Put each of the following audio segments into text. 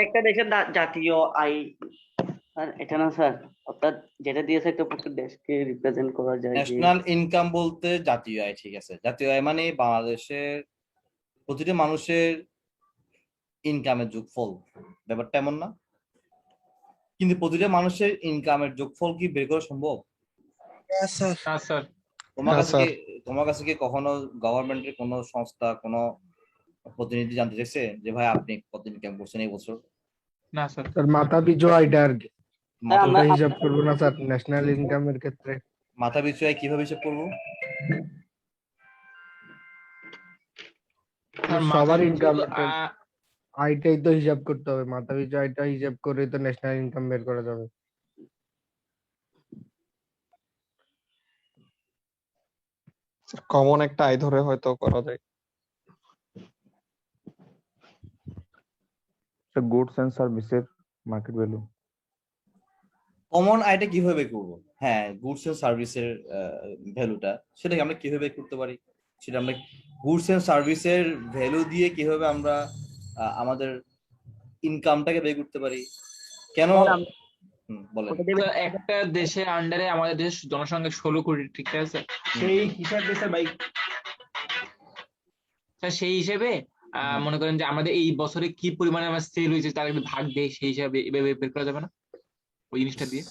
একটা দেশের জাতীয় আয়, আর এটা না স্যার, অর্থাৎ যেটা দিয়েছে একটা পুরো দেশকে রিপ্রেজেন্ট করা যায় যে। ন্যাশনাল ইনকাম বলতে জাতীয় আয়, ঠিক আছে, জাতীয় আয় মানে বাংলাদেশের প্রতিটি মানুষের ইনকামের যোগফল, ব্যাপারটা এমন না? কিন্তু প্রতিটা মানুষের ইনকামের যোগফল কি বের করা সম্ভব? হ্যাঁ স্যার। না স্যার। তোমার না কাছে কি স্যার। তোমার কাছে কি কখনো গভর্নমেন্টের কোনো সংস্থা, কোনো প্রতিনিধি জানতে চাইছে যে ভাই আপনি কত ইনকাম করছেন এই বছর? না স্যার। স্যার মাথা পিছু আইটা আর কি, স্যার, মাথা আমরা ওটা হিসাব করবো না স্যার ন্যাশনাল ইনকামের ক্ষেত্রে? মাথা পিছু আয় কিভাবে হিসাব করবো? স্যার মাথা সবার পিছু ইনকাম আইটাই তো হিসাব করতে হবে, মাথা পিছু আইটা হিসাব করে তো ন্যাশনাল ইনকাম বের করা যাবে। কমন একটা আয় ধরে হয়তো করা যায়। গুডস এন্ড সার্ভিসের মার্কেট ভ্যালু। কমন আয়টা কিভাবে করবো? হ্যাঁ, গুডস এন্ড সার্ভিসের ভ্যালুটা, সেটাকে আমরা কিভাবে করতে পারি? সেটা আমরা গুডস এন্ড সার্ভিসের ভ্যালু দিয়ে কিভাবে আমরা আমাদের ইনকামটাকে বের করতে পারি? কেন? বলেন। স্যার, একটা দেশের আন্ডারে আমাদের দেশের জনসংখ্যা 16 কোটি, ঠিক আছে? সেই হিসাবে স্যার ভাই, স্যার সেই হিসেবে মনে করেন যে আমাদের এই বছরে কি পরিমাণে আমার সেল হয়েছে তার একটা ভাগ দেয়, সেই হিসাবে এভাবে বের করা যাবে না ওই জিনিসটা দিয়ে?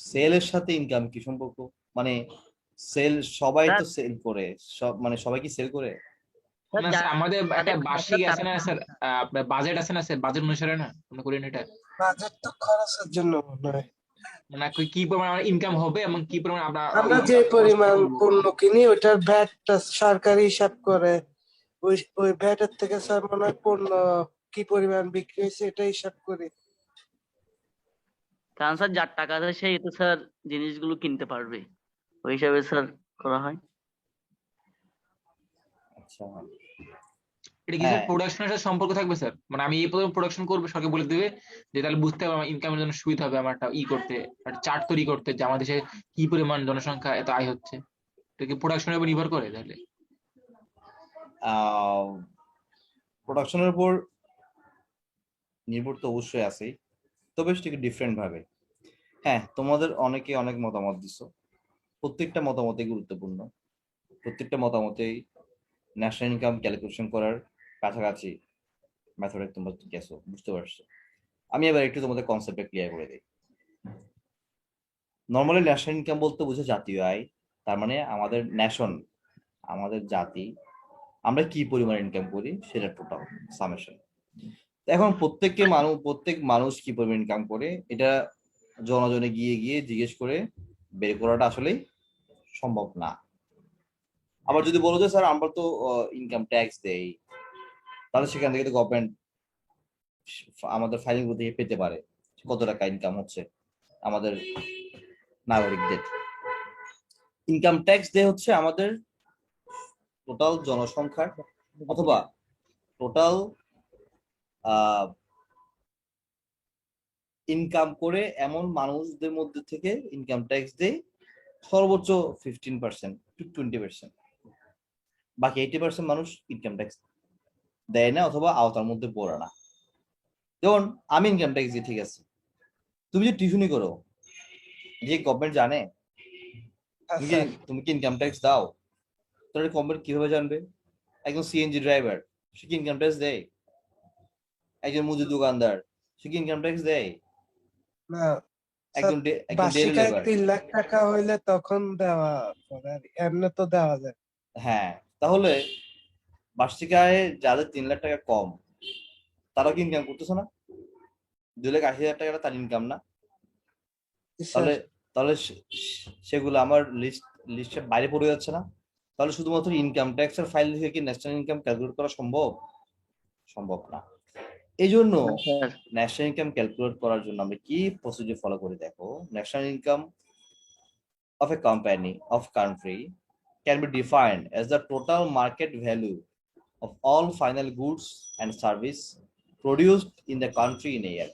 সেলের সাথে ইনকাম কি সম্পর্ক? মানে সেল, সবাই তো স্যার, সেল করে, সব মানে সবাই কি সেল করে? স্যার, না স্যার, আমাদের একটা বার্ষিক আছে না স্যার, তারা- আপনার বাজেট আছে না স্যার, বাজেট অনুসারে না মনে করেন এটা, বাজেট তো খরচের জন্য মনে হয়। মানে কি পরিমাণ আমার ইনকাম হবে এবং কি পরিমাণ আমরা আমরা যে পরিমাণ পণ্য কিনি ওইটার ভ্যাটটা সরকারি হিসাব করে, ওই ওই ভ্যাটের থেকে স্যার মনে হয় পণ্য কি পরিমাণ বিক্রি হয়েছে এটা হিসাব করি। কারণ স্যার যার টাকা আছে সেই তো স্যার জিনিসগুলো কিনতে পারবে, ওই হিসাবে স্যার করা হয়। আচ্ছা, এটা কি স্যার প্রোডাকশনের সাথে সম্পর্ক থাকবে স্যার? মানে আমি এই প্রথম প্রোডাকশন করবো, সরকার বলে দিবে যে তাহলে বুঝতে হবে আমার ইনকামের জন্য সুবিধা হবে আমার একটা করতে, একটা চার্ট তৈরি করতে, যে আমাদের দেশে কি পরিমাণ জনসংখ্যা এত আয় হচ্ছে। এটা কি প্রোডাকশনের উপর নির্ভর করে তাহলে? প্রোডাকশনের উপর নির্ভর তো অবশ্যই আছে, তবে সেটা ডিফারেন্ট ভাবে। হ্যাঁ, তোমাদের অনেকে অনেক মতামত দিছো, প্রত্যেকটা মতামতই গুরুত্বপূর্ণ, প্রত্যেকটা মতামতেই ন্যাশনাল ইনকাম ক্যালকুলেশন করার কাছাকাছি মেথডে তোমরা গেছো, বুঝতে পারছো। আমি এবার একটু তোমাদের কনসেপ্টটা ক্লিয়ার করে দিই। নর্মালি ন্যাশনাল ইনকাম বলতে বোঝে জাতীয় আয়, তার মানে আমাদের ন্যাশন, আমাদের জাতি, আমরা কি পরিমাণ ইনকাম করি সেটা টোটাল সামেশন। এখন প্রত্যেক মানুষ কি পরিমাণ ইনকাম করে এটা জনজনে গিয়ে গিয়ে জিজ্ঞেস করে বের করাটা আসলে সম্ভব না। আবার যদি বলো যে স্যার আমরা তো ইনকাম ট্যাক্স দেই, তাহলে সেখান থেকে তো গভর্নমেন্ট আমাদের ফাইলিং থেকে পেতে পারে কত টাকা ইনকাম হচ্ছে আমাদের নাগরিকদের। ইনকাম ট্যাক্স দেয় হচ্ছে আমাদের টোটাল জনসংখ্যার অথবা টোটাল ইনকাম করে এমন মানুষদের মধ্যে থেকে ইনকাম ট্যাক্স দেয় সর্বোচ্চ 15% টু 20%। বাকি 80% মানুষ ইনকাম ট্যাক্স দেয় না অথবা আওতার মধ্যে পড়ে না। যেমন আমি ইনকাম ট্যাক্স দিই, ঠিক আছে, তুমি যে টিউশনি করো, যে গভর্নমেন্ট জানে তুমি কি ইনকাম ট্যাক্স দাও? তাহলে গভর্নমেন্ট কিভাবে জানবে? একজন সিএনজি ড্রাইভার, সে কি ইনকাম ট্যাক্স দেয়? একজন মুদি দোকানদার, সে কি ইনকাম ট্যাক্স দেয়? না, একজন বার্ষিক ডেইলি আয় লেবার। 3 লাখ টাকা হইলে তখন দেওয়া পড়ে, আর এমনি তো দেওয়া যায়। হ্যাঁ, তাহলে বার্ষিক আয় যাদের 3 লাখ টাকা কম, তারা কি ইনকাম করতেছে না? 2,80,000 টাকা তার ইনকাম না? তাহলে তাহলে সেগুলো আমার লিস্টের বাইরে পড়ে যাচ্ছে না? তাহলে শুধুমাত্র ইনকাম ট্যাক্স এর ফাইল থেকে কি ন্যাশনাল ইনকাম ক্যালকুলেট করা সম্ভব? সম্ভব না। এই জন্য স্যার, ন্যাশনাল ইনকাম ক্যালকুলেট করার জন্য আমরা কি প্রসিডিউর ফলো করি দেখো। National income of a company of country can be defined as the total market value of all final goods and service produced in the country in a year.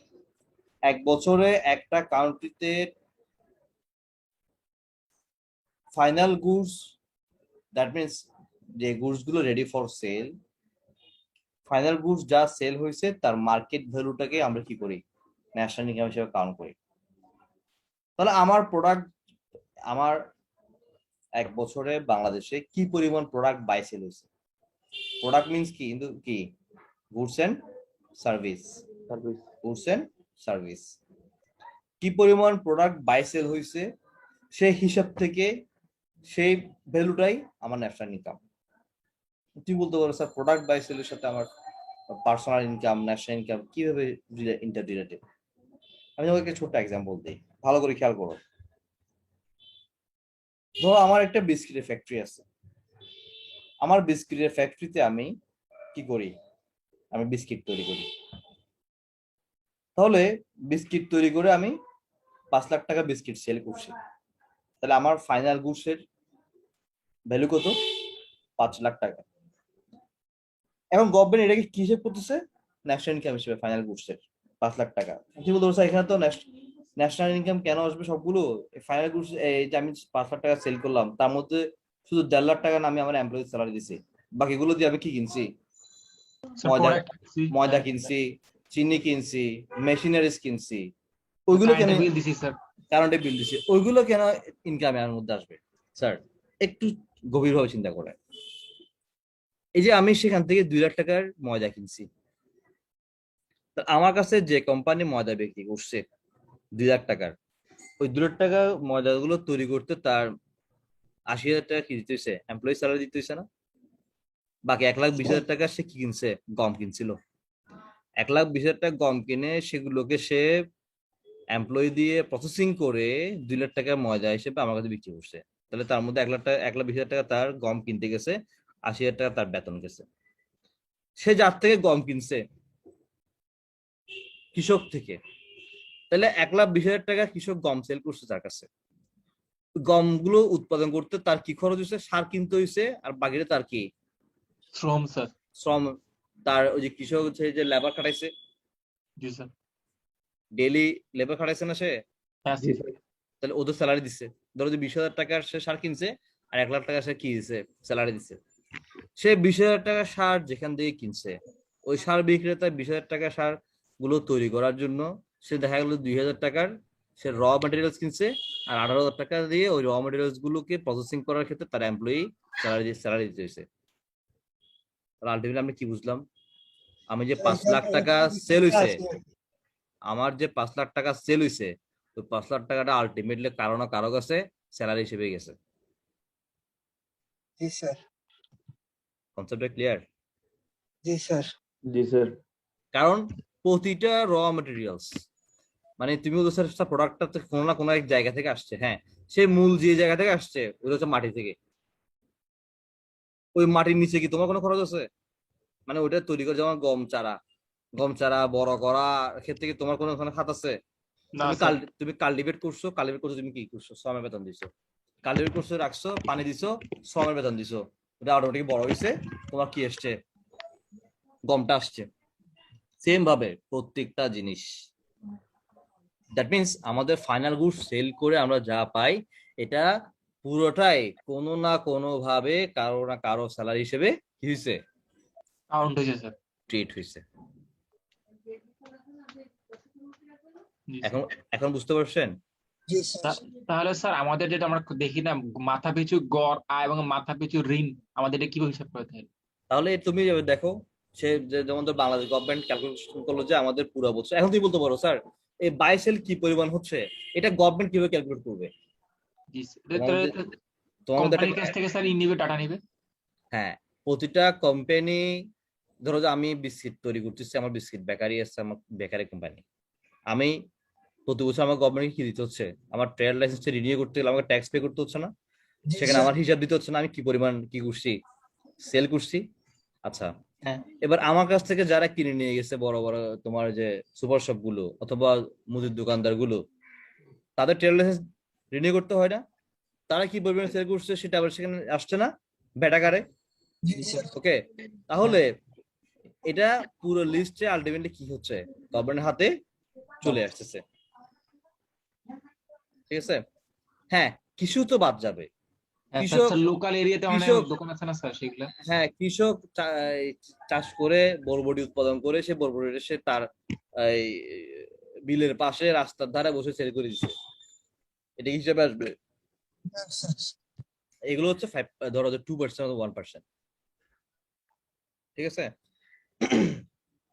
এক বছরে একটা কান্ট্রিতে ফাইনাল গুডস, দ্যাট মিনস যে goods গুলো ready for sale, final goods যা sell হয়েছে তার market ভ্যালুটাকে আমরা কি করি, ন্যাশনাল ইনকাম হিসেবে কাউন্ট করি। তাহলে আমার প্রোডাক্ট, আমার এক বছরে বাংলাদেশে কি পরিমাণ প্রোডাক্ট বাই সেল হয়েছে। প্রোডাক্ট মিনস কি, কিন্তু কি, goods and service, service. Goods and service. কি পরিমাণ প্রোডাক্ট বাই সেল হয়েছে সেই হিসাব থেকে সেই ভ্যালুটাই আমার ন্যাশনাল ইনকাম। তুই বলতে পারো স্যার প্রোডাক্ট বাই সেলের সাথে আমার পার্সোনাল ইনকাম, ন্যাশনাল ইনকাম কিভাবে ইন্টার রিলেটেড। আমি তোমাকে একটা ছোট্ট এক্সাম্পল দিই, ভালো করে খেয়াল করো। ধরো আমার একটা বিস্কিটের ফ্যাক্টরি আছে, আমার বিস্কিটের ফ্যাক্টরিতে আমি কি করি, আমি বিস্কিট তৈরি করি। তাহলে বিস্কিট তৈরি করে আমি 5 লাখ টাকা বিস্কিট সেল করছি, তাহলে আমার ফাইনাল গুডসের ভ্যালু কত, 5 লাখ টাকা। এখন গভর্নমেন্ট এটাকে কি হিসেবে করতেছে, ন্যাশনাল ইনকাম হিসেবে ফাইনাল গুডসের 5 লাখ টাকা। কি বলতে পারছো এখানে তো ন্যাশনাল ইনকাম কেন আসবে সবগুলো, ফাইনাল গুডস এই যে আমি 5 লাখ টাকা সেল করলাম তার মধ্যে শুধু 1.5 লাখ টাকা আমি আমার এমপ্লয়ি স্যালারি দিছি, বাকিগুলো দিয়ে আমি কি কিনছি, ময়দা, ময়দা কিনছি, চিনি কিনছি, মেশিনারিজ কিনছি, ওইগুলো কেন, বিল দিছি স্যার। কারেন্টে বিল দিছি, ওইগুলো কেন ইনকামে এর মধ্যে আসবে। স্যার একটু গভীরভাবে চিন্তা করে, এই যে আমি সেখান থেকে 2 লাখ টাকার ময়দা কিনছি, তা আমার কাছে যে কোম্পানি ময়দা বিক্রি করছে 2 লাখ টাকার, ওই 2 লাখ টাকা ময়দাগুলো তৈরি করতে তার 80,000 টাকা কি দিতে হয়েছে, এমপ্লয়ি স্যালারি দিতে হয়েছে না। বাকি 1,20,000 টাকা সে কি কিনছে, গম কিনছিল। 1,20,000 টাকা গম কিনে সেগুলোকে সে এমপ্লয়ি দিয়ে প্রসেসিং করে 2 লাখ টাকা ময়দা হিসেবে আমার কাছে বিক্রি করছে। তাহলে তার মধ্যে 1,20,000 টাকা তার গম কিনতে গেছে, 80,000 টাকা তার বেতন গেছে। সে যার থেকে গম কিনছে, কৃষক থেকে, তাহলে 1,20,000 টাকা কৃষক গম সেল করছে তার কাছে। গমগুলো উৎপাদন করতে তার কি খরচ হয়েছে, সার কিনতে হয়েছে, আর বাকিটা তার কি, শ্রম স্যার। শ্রম। তার ওই যে কৃষক হচ্ছে যে লেবার খাটাইছে, জি স্যার। ডেইলি লেবার খাটাইছে না সে, হ্যাঁ জি স্যার। স্যার। তাহলে ওদের স্যালারি দিচ্ছে। ধরো যে 20,000 টাকার সে সার কিনছে আর 1 লাখ টাকা সে কি দিচ্ছে, স্যালারি দিচ্ছে। সে 20,000 টাকা সার যেখান থেকে কিনছে, ওই সার বিক্রেতা 20,000 টাকা সার গুলো তৈরি করার জন্য সে দেখা গেল 2,000 টাকার সে র মেটেরিয়ালস কিনছে, আর 18,000 টাকা দিয়ে ওই র মেটেরিয়ালস গুলোকে প্রসেসিং করার ক্ষেত্রে তার এমপ্লয়ি স্যালারি দিতে হয়েছে। তাহলে আলটিমেটলি আমি কি বুঝলাম, আমি যে 5 লাখ টাকা সেল হইছে, আমার যে 5 লাখ টাকা সেল হইছে, তো 5 লাখ টাকাটা আলটিমেটলি কারো না কারো কাছে স্যালারি হিসেবে গেছে। জি স্যার। কনসেপ্টটা ক্লিয়ার? জি স্যার। জি স্যার। কারণ প্রতিটা র মেটেরিয়ালস, মানে তুমি বলছো স্যার প্রোডাক্টটা তো কোনো না কোনো এক জায়গা থেকে আসছে, হ্যাঁ, সে মূল যে জায়গা থেকে আসছে ওটা হচ্ছে মাটি থেকে। ওই মাটির নিচে কি তোমার কোনো খরচ আছে, মানে ওটা তৈরি করে, যেমন গম চারা বড় করা ক্ষেত্রে কি তোমার কোনো ওখানে খাত আছে? না তুমি স্যার। তুমি কাল্টিভেট করছো, তুমি কি করছো, শ্রমের বেতন দিছো। কাল্টিভেট করছো, রাখছো, পানি দিছো, শ্রমের বেতন দিছো, ওটা অটোমেটিক বড় হয়েছে, তোমার কি আসছে, গমটা আসছে। সেম ভাবে প্রত্যেকটা জিনিস, দ্যাট মিনস আমাদের ফাইনাল গুডস সেল করে আমরা যা পাই এটা পুরোটাই কোনো না কোনো ভাবে কারো না কারো স্যালারি হিসেবে কি হয়েছে, কাউন্ট হয়েছে স্যার। ট্রিট হয়েছে। জি এখন স্যার। এখন বুঝতে পারছেন? জি স্যার। তাহলে স্যার আমাদের যেটা আমরা দেখি না, মাথা পিছু গড় আয় এবং মাথা পিছু ঋণ, আমাদের এটা কিভাবে হিসাব করে থাকে? তাহলে তুমি দেখো, সে যেমন ধর বাংলাদেশ গভর্নমেন্ট ক্যালকুলেশন করলো যে আমাদের পুরো বছর, এখন তুমি বলতে পারো স্যার এই বাই সেল কি পরিমাণ হচ্ছে, এটা গভর্নমেন্ট কিভাবে ক্যালকুলেট করবে? জি স্যার। তোমার মধ্যে কোম্পানির কাছ একটা, থেকে স্যার নিবে, ডাটা নিবে। হ্যাঁ, প্রতিটা কোম্পানি, ধরো যে আমি বিস্কিট তৈরি করতেছি, আমার বিস্কিট বেকারি আছে, আমার বেকারি কোম্পানি, আমি প্রতি বছর আমার গভর্নমেন্ট কি দিতে হচ্ছে, আমার ট্রেড লাইসেন্সটা রিনিউ করতে গেলে আমাকে ট্যাক্স পে করতে হচ্ছে না, জি সেখানে স্যার। আমার হিসাব দিতে হচ্ছে না আমি কি পরিমাণ কি করছি, সেল করছি। আচ্ছা, হ্যাঁ। এবার আমার কাছ থেকে যারা কিনে নিয়ে গেছে বড় বড় তোমার যে সুপার শপ গুলো অথবা মুদির দোকানদার গুলো, তাদের ট্রেড লাইসেন্স রিনিউ করতে হয় না, তারা কি পরিমাণ সেল করছে সেটা আবার সেখানে আসছে না ভ্যাটাগারে। জি স্যার। ওকে, তাহলে এটা পুরো লিস্টে আলটিমেটলি কি হচ্ছে, গভর্নমেন্টের হাতে চলে আসতেছে। ঠিক আছে, হ্যাঁ, কিছু তো বাদ যাবে, হ্যাঁ স্যার, কৃষক লোকাল এরিয়াতে অনেক কৃষক দোকান আছে না স্যার সেগুলা। হ্যাঁ, কৃষক চাষ করে বরবটি উৎপাদন করে সে বরবটি সে তার এই বিলের পাশে রাস্তার ধারে বসে সেল করে দিচ্ছে, এটা কি হিসাবে আসবে? এগুলো হচ্ছে 5, ধরো যে 2% অথবা 1%, ঠিক আছে?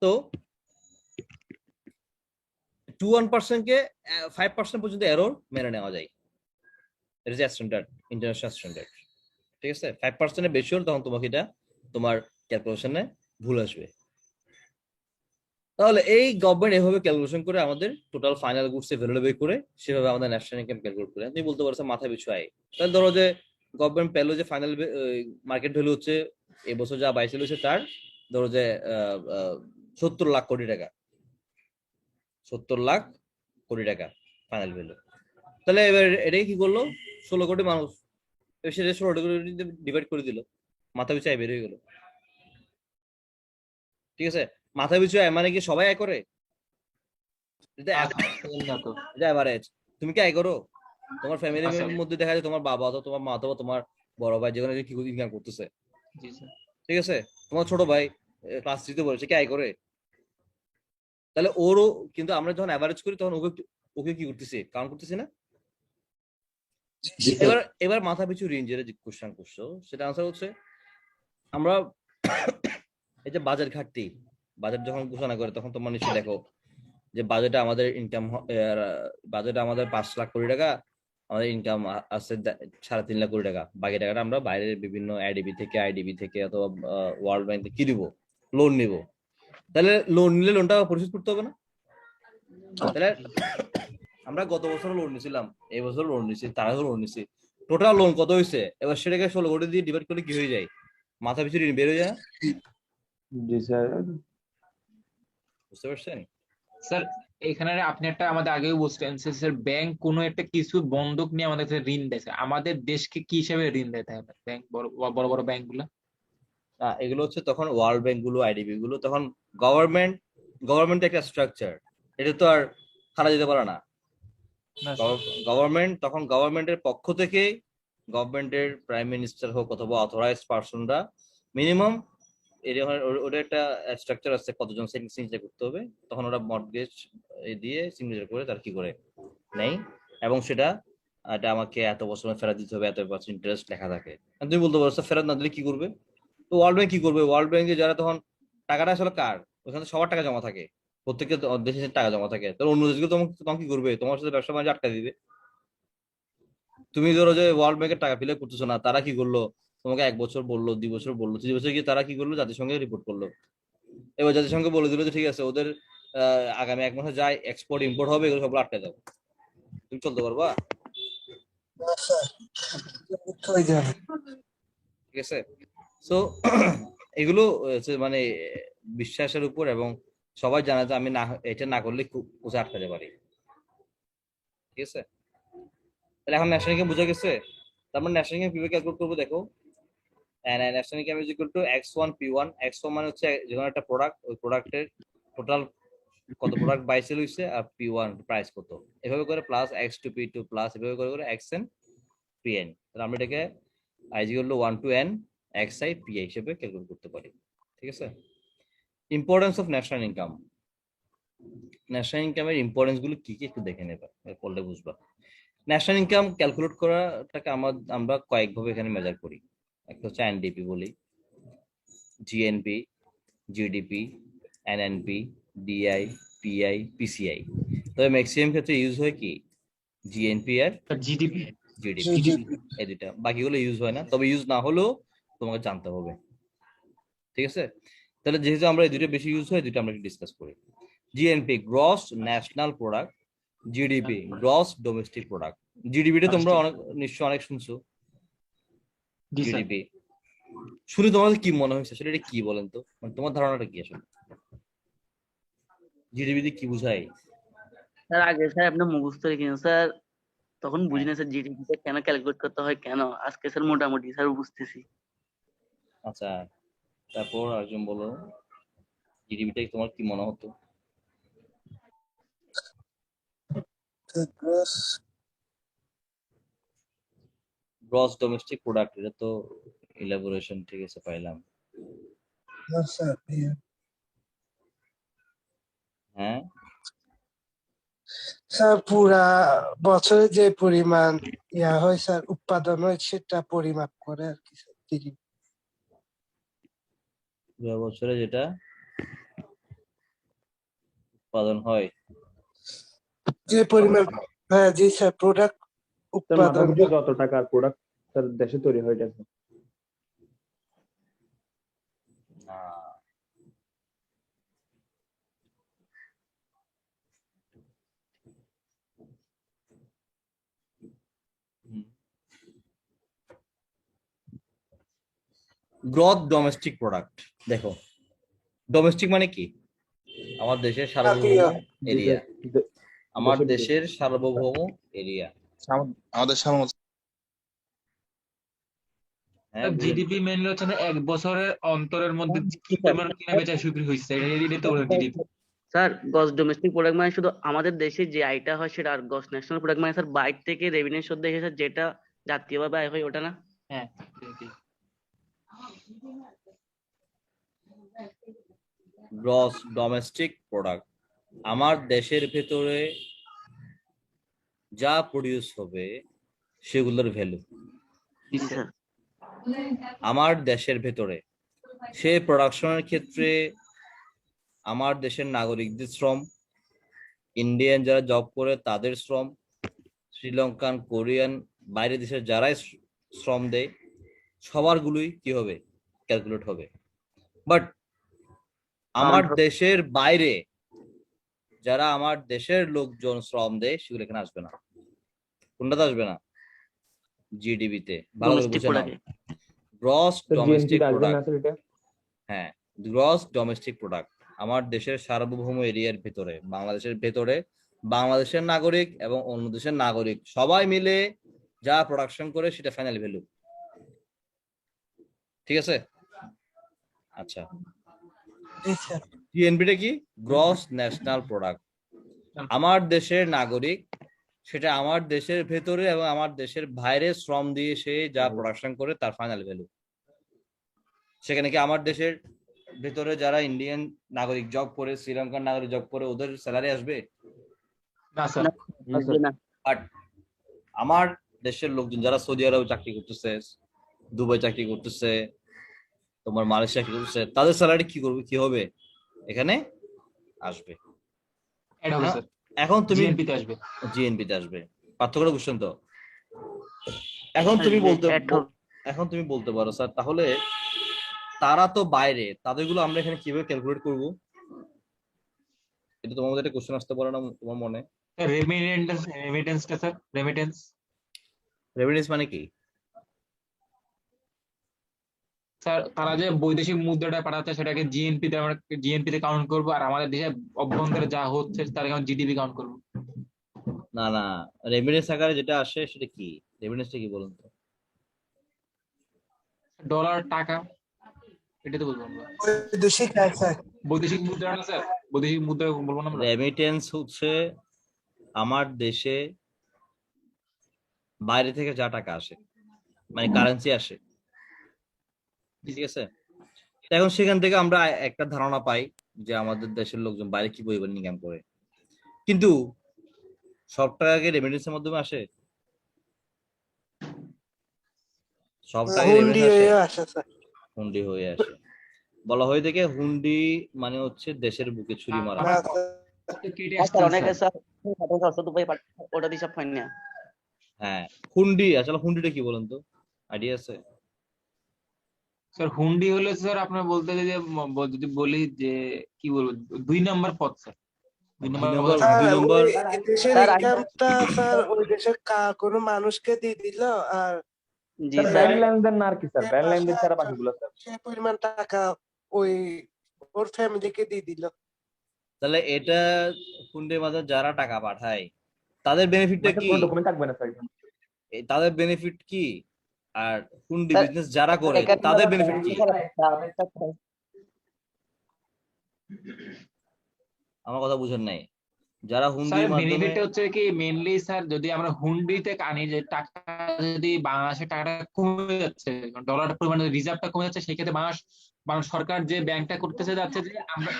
তো 2-1% কে 5% পর্যন্ত এরর মেনে নেওয়া যায়, এটা যে স্ট্যান্ডার্ড, ইন্টারন্যাশনাল স্ট্যান্ডার্ড, ঠিক আছে? 5% বেশি হলে তখন তোমাকে এটা তোমার ক্যালকুলেশনে ভুল আসবে। তাহলে এই গভর্নমেন্ট এভাবে ক্যালকুলেশন করে আমাদের টোটাল ফাইনাল গুডস এর ভ্যালু বের করে সেভাবে আমাদের ন্যাশনাল ইনকাম ক্যালকুলেট করে। তুমি বলতে পারছো মাথা পিছু আয়, তাহলে ধরো যে গভর্নমেন্ট পেলো যে ফাইনাল মার্কেট ভ্যালু হচ্ছে এবছর যা বাইসেল হচ্ছে তার ধরো যে 70 লাখ কোটি টাকা, 70 লাখ কোটি টাকা ফাইনাল ভ্যালু। তাহলে এবার এটাই কি করলো, 16 কোটি মানুষ, সেটা 16 কোটি ডিভাইড করে দিল, মাথা পিছু আয় বের হয়ে গেল, ঠিক আছে? মাথা পিছু আয় মানে কি সবাই আয় করে? এটা না তো। এটা এভারেজ। তুমি কি আয় করো? তোমার ফ্যামিলির আচ্ছা, মধ্যে দেখা যায় তোমার বাবা অথবা তোমার মা অথবা তোমার বড় ভাই যেখানে কি ইনকাম করতেছে, জি স্যার। ঠিক আছে? তোমার ছোট ভাই ক্লাস 3-তে পড়ে, সে কি আয় করে? তাহলে ওরও কিন্তু আমরা যখন অ্যাভারেজ করি তখন ওকে ওকে কি করতেছি, কাউন্ট করতেছি না? এবার এবার মাথা পিছু রেঞ্জের যে কোশ্চেন করছো সেটা আনসার হচ্ছে আমরা এই যে বাজেট ঘাটতি, বাজেট যখন ঘোষণা করে তখন তোমরা নিশ্চয়ই দেখো যে বাজেটে আমাদের ইনকাম, বাজেটে আমাদের 5 লাখ কোটি টাকা, আমাদের ইনকাম আছে 3.5 লাখ কোটি টাকা, বাকি টাকাটা আমরা বাইরের বিভিন্ন আইডিবি থেকে অথবা ওয়ার্ল্ড ব্যাংক থেকে কি দিব, লোন নিব। তাহলে লোন নিলে লোনটা পরিশোধ করতে হবে না? তাহলে আমরা গত বছর লোন নিছিলাম, এই বছর লোন নিছি, তার আগেও লোন নিছি, টোটাল লোন কত হয়েছে? এবার সেটাকে 16 কোটি দিয়ে ডিভাইড করলে কি হয়ে যায়? মাথা পিছু ঋণ বের হয়ে যায় না? जी सर। বুঝতে পারছেন? স্যার এখানে আপনি একটা আমাদের আগেও বলছিলেন যে স্যার ব্যাংক কোনো একটা কিছু বন্ধক নিয়ে আমাদের কাছে ঋণ দেয় স্যার। আমাদের দেশকে কি হিসাবে ঋণ দেয় তাহলে ব্যাংক, বড় বড় বড় ব্যাংক গুলা? এগুলো হচ্ছে তখন ওয়ার্ল্ড ব্যাংক গুলো, আইডিবি গুলো তখন গভর্নমেন্ট একটা স্ট্রাকচার, এটা তো আর হারা যেতে পারে না। না স্যার। গভর্নমেন্ট তখন গভর্নমেন্টের পক্ষ থেকে গভর্নমেন্টের প্রাইম মিনিস্টার হোক অথবা অথরাইজ পার্সনরা মিনিমাম ওটা একটা স্ট্রাকচার আছে কতজন সিগনেচার করতে হবে, তখন ওরা মর্টগেজ দিয়ে সিগনেচার করে তার কি করে নেই, এবং সেটা এটা আমাকে এত বছর ফেরত দিতে হবে, এত বছর ইন্টারেস্ট লেখা থাকে। আর তুমি বলতে পারছো ফেরত না দিলে কি করবে? তো ওয়ার্ল্ড ব্যাংক কি করবে? ওয়ার্ল্ড ব্যাংকে যারা তখন টাকাটা আসলে কার, ওখানে সবার টাকা জমা থাকে, প্রত্যেকের দেশের টাকা জমা থাকে, তো অন্য দেশগুলো তোমাকে কি করবে? তোমার সাথে ব্যবসা বাণিজ্য আটকা দিবে। তুমি ধরো যে ওয়ার্ল্ড ব্যাংকের টাকা ফিল করতেছো না, তারা কি করলো? তোমাকে 1 বছর বললো, 2 বছর বললো, 3 বছর গিয়ে তারা কি করলো? জাতিসংঘে রিপোর্ট করলো। এবার জাতিসংঘ বলে দিল যে ঠিক আছে, ওদের আগামী 1 মাসে যাই এক্সপোর্ট ইম্পোর্ট হবে এগুলো সবগুলো আটকে দাও, তুমি চলতে পারবা? হয়ে যাবে। ঠিক আছে? সো এগুলো মানে বিশ্বাসের উপর, এবং সবাই জানে যে আমি না এটা না করলে খুব উঁচু আটকাতে পারি, ঠিক আছে? তাহলে এখন ন্যাশনাল ইনকাম বোঝা গেছে। তারপর ন্যাশনাল ইনকাম কিভাবে ক্যালকুলেট করবো দেখো। National income is equal to x1 p1, x1 মানে হচ্ছে যেকোনো একটা প্রোডাক্ট, ওই প্রোডাক্টের টোটাল কত প্রোডাক্ট বাই সেল হইছে, আর p1 প্রাইস কত, এভাবে করে প্লাস x2p2 প্লাস এভাবে করে করে xn pn, তাহলে আমরা এটাকে i is equal to 1 to n xi pi হিসেবে ক্যালকুলেট করতে পারি, ঠিক আছে? Importance of national income, national ইনকামের ইম্পর্টেন্স গুলো কি কি একটু দেখে নেবা, পড়লে বুঝবা। ন্যাশনাল ইনকাম ক্যালকুলেট করাটাকে আমরা কয়েকভাবে এখানে মেজার করি। একটা হচ্ছে এনডিপি বলি, GNP, GDP, NNP, DI, PI, PCI. তবে ম্যাক্সিমাম ক্ষেত্রে ইউজ হয় কি জিএনপি আর জিডিপি। জিডিপি, এই দুটা, বাকিগুলো ইউজ হয় না। তবে ইউজ না হলেও তোমাকে জানতে হবে, ঠিক আছে? তাহলে যেহেতু আমরা এই দুটো বেশি ইউজ হয়, দুটো আমরা ডিসকাস করি। GNP gross national product, GDP gross domestic product. জিডিপিটা তোমরা নিশ্চয়ই অনেক শুনছো, জি স্যার। জিডিপি শুনে তোমাদের কি মনে হয়েছে, সেটা কি বলেন তো, মানে তোমার ধারণাটা কি আসলে জিডিপি দিয়ে কি বুঝায়? স্যার আগে স্যার আপনি মুখস্থ রেখেছেন স্যার, তখন বুঝি না স্যার জিডিপিটা কেন ক্যালকুলেট করতে হয় কেন, আজকে স্যার মোটামুটি স্যার বুঝতেছি। আচ্ছা, তারপর একজন বলো জিডিপিটা তোমার কি মনে হতো? গ্রস গ্রস ডোমেস্টিক প্রোডাক্ট, এটা তো ইলাবোরেশন ঠিক আছে পাইলাম। না স্যার, হ্যাঁ, স্যার পুরা বছরে যে পরিমাণ হয় স্যার, উৎপাদন হয় সেটা পরিমাপ করে আর কি স্যার, তিনি। পুরো বছরে যেটা উৎপাদন হয়, যে পরিমাণ, হ্যাঁ জি স্যার, প্রোডাক্ট স্যার উৎপাদন মাথা পিছু কত টাকার প্রোডাক্ট স্যার দেশে তৈরি হয় এটা স্যার? না গ্রথ ডোমেস্টিক প্রোডাক্ট। দেখো ডোমেস্টিক মানে কি, আমার দেশের সার্বভৌম জাতীয়। জি এরিয়া, স্যার, দে- আমার দেশের দেশের সার্বভৌম এরিয়া। আমাদের সামনে হ্যাঁ বুঝেন। জিডিপি মেনলি হচ্ছে না এক বছরের অন্তরের মধ্যে কি পরিমাণ কেনা বেচা বিক্রি হয়েছে, এটা তো জিডিপি। স্যার গস ডোমেস্টিক প্রোডাক্ট মানে শুধু আমাদের দেশে যে আয়টা হয় সেটা, আর গস ন্যাশনাল প্রোডাক্ট মানে স্যার বাইরে থেকে রেভিনিউ শোধ দেখে স্যার যেটা জাতীয়ভাবে আয় হয় ওটা না? হ্যাঁ গ্রস ডোমেস্টিক প্রোডাক্ট আমার দেশের ভেতরে যা প্রডিউস হবে সেগুলোর ভ্যালু। জি স্যার। আমার দেশের ভেতরে সেই প্রোডাকশনের ক্ষেত্রে আমার দেশের নাগরিকদের শ্রম, ইন্ডিয়ান যারা জব করে তাদের শ্রম, শ্রীলঙ্কান, কোরিয়ান, বাইরের দেশের যারাই শ্রম দেয় সবার গুলোই কি হবে, ক্যালকুলেট হবে। বাট আমার দেশের বাইরে যারা আমার দেশের লোকজন শ্রম দেয় সেগুলো এখানে আসবে না। কোনটাতে আসবে না? জিডিপিতে। ভালো করে ডোমেস্টিক বুঝে নাও, প্রোডাক্টে। গ্রস স্যার ডোমেস্টিক জিএনপি আসবে না প্রোডাক্ট। স্যার এটা? হ্যাঁ, গ্রস ডোমেস্টিক প্রোডাক্ট আমার দেশের সার্বভৌম এরিয়ার ভেতরে, বাংলাদেশের ভেতরে বাংলাদেশের নাগরিক এবং অন্য দেশের নাগরিক সবাই মিলে যা প্রোডাকশন করে সেটা ফাইনাল ভ্যালু। ঠিক আছে? আচ্ছা, জি স্যার। জিএনপিটা কি? Gross national product. আমার দেশের নাগরিক সেটা আমার দেশের ভেতরে এবং আমার দেশের বাইরে শ্রম দিয়ে সে যা প্রোডাকশন করে তার ফাইনাল ভ্যালু। সেখানে কি আমার দেশের ভেতরে যারা ইন্ডিয়ান নাগরিক জব করে, শ্রীলঙ্কার নাগরিক জব করে, ওদের স্যালারি আসবে? না স্যার। না। বাট আমার দেশের লোকজন যারা সৌদি আরবে চাকরি করতেছে, দুবাই চাকরি করতেছে, তোমার মালয়েশিয়া চাকরি করতেছে, তাদের স্যালারি কি করবে, কি হবে, এখানে আসবে। অ্যাড হবে স্যার, এখন তুমি জিএনপি তে আসবে। জিএনপি তে আসবে। পার্থক্যটা বুঝছেন তো? এখন তুমি বলতে এখন তুমি বলতে পারো স্যার তাহলে তারা তো বাইরে, তাদেরগুলো আমরা এখানে কিভাবে ক্যালকুলেট করব? এটা তোমার মধ্যে একটা কোশ্চেন আসতে পারে না তোমার মনে? রেমিটেন্সটা স্যার, রেমিটেন্স রেভিনিউস মানে কি? স্যার তারা যে বৈদেশিক মুদ্রাটা পাঠাচ্ছে সেটাকে জিএনপি তে আমরা জিএনপি তে কাউন্ট করবো, আর আমাদের দেশে অভ্যন্তরে যা হচ্ছে তার এখন জিডিপি কাউন্ট করবো। না না, রেভিনিউস আকারে যেটা আসে সেটা কি? রেভিনিউসটা কি বলুন তো? ডলার, টাকা, এটা তো বলবো আমরা। বৈদেশিক আয় স্যার। বৈদেশিক মুদ্রা না স্যার, বৈদেশিক মুদ্রা বলবো না আমরা। রেমিটেন্স হচ্ছে আমার দেশে বাইরে থেকে যা টাকা আসে, মানে কারেন্সি আসে। ঠিক আছে? এখন সেখান থেকে আমরা একটা ধারণা পাই যে আমাদের দেশের লোকজন বাইরে কি পরিমাণ ইনকাম করে। কিন্তু সব টাকা কি রেমিটেন্সের মাধ্যমে আসে? সব টাকা হুন্ডি রেমিটেন্স আসে? হয়ে আসে স্যার। হুন্ডি হয়ে আসে। বলা হয়ে থাকে হুন্ডি মানে হচ্ছে দেশের বুকে ছুরি মারা। না স্যার, কেটে স্যার আসছে অনেকে স্যার। স্যার দুবাই ওটা দিয়ে সব ফাইন না। হ্যাঁ, হুন্ডি আসলে হুন্ডিটা কি বলেন তো, আইডিয়া আছে? স্যার হুন্ডি হলে স্যার আপনার বলতে গেলে যদি বলি যে কি বলবো, 2 নাম্বার পদ স্যার, 2 নাম্বার পদ দুই স্যার নম্বর ওই দেশের স্যার, ইনকামটা স্যার ওই দেশের কোনো মানুষকে দিয়ে দিল, আর জি স্যার স্যার। ব্যান্ড লেনদেন না আর কি স্যার, ব্যান্ড লেনদেন ছাড়া বাকিগুলো স্যার। সেই পরিমাণ টাকা ওই ওর ফ্যামিলিকে দিয়ে দিল। তাহলে এটা হুন্ডির মাধ্যমে যারা টাকা পাঠায় তাদের বেনিফিটটা মানে কি? কোনো ডকুমেন্ট থাকবে না স্যার এখানে। তাদের বেনিফিট কি? আর হুন্ডি স্যার, বিজনেস যারা করে তাদের বেনিফিট কি? আমার কথা বুঝেন নাই। যারা স্যার হুন্ডির মাধ্যমে বেনিফিটটা হচ্ছে কি মেইনলি স্যার, যদি আমরা হুন্ডিতে আনি যে টাকা যদি বাংলাদেশের টাকাটা কমে যাচ্ছে, ডলারের পরিমাণ রিজার্ভটা কমে যাচ্ছে, সেই ক্ষেত্রে বাংলাদেশ সরকার যে ব্যাংকটা করতেছে যাচ্ছে যে আমরা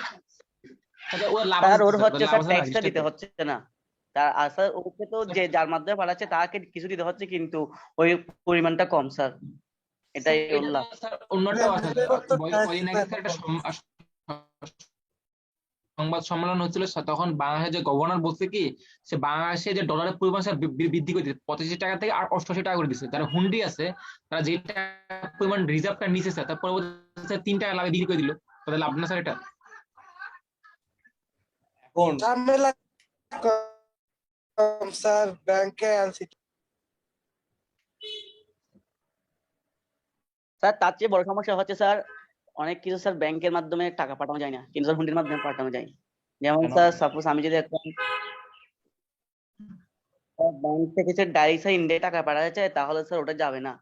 আচ্ছা, ও লাভ স্যার আছে ওর স্যার, হচ্ছে লাভ স্যার আছে না ট্যাক্সটা জিনিসটা দিতে তো হচ্ছে না। তার আর স্যার ওকে তো যে যার মাধ্যমে পাঠাচ্ছে তাকে কিছু দিতে হচ্ছে, কিন্তু ওই পরিমাণটা কম স্যার, এটাই স্যার, ওর এটা তো লাভ। স্যার অন্যটাও আছে স্যার। রেলেরও তো ট্যাক্স কদিন আগে দেয় স্যার একটা কম। সংবাদ সম্মেলন হচ্ছিল, তখন বাংলাদেশের যে গভর্নর বলছে কি, সে বাংলাদেশে যে ডলারের পরিমাণ স্যার বৃদ্ধি করে দিচ্ছে 85 টাকা থেকে আর 88 টাকা করে দিচ্ছে। যারা হুন্ডি আছে তারা যে টাকা পরিমাণ রিজার্ভটা নিচ্ছে স্যার, তার পরবর্তীতে স্যার 3 টাকা লাভে বিক্রি করে দিল। তাহলে লাভ না স্যার এটা? এখন ঝামেলা কম স্যার, ব্যাংকে আনছি। স্যার তার চেয়ে বড় সমস্যা হচ্ছে স্যার, অনেক কিছু স্যার ব্যাংকের মাধ্যমে টাকা পাঠানো যায় না, কিন্তু স্যার হুন্ডির মাধ্যমে পাঠানো যায়। যেমন কেন স্যার সাপোজ আমি যদি এখন ব্যাংক থেকে স্যার ডাইরেক্ট স্যার ইন্ডিয়ায় টাকা পাঠাতে চাই, তাহলে স্যার ওটা যাবে না।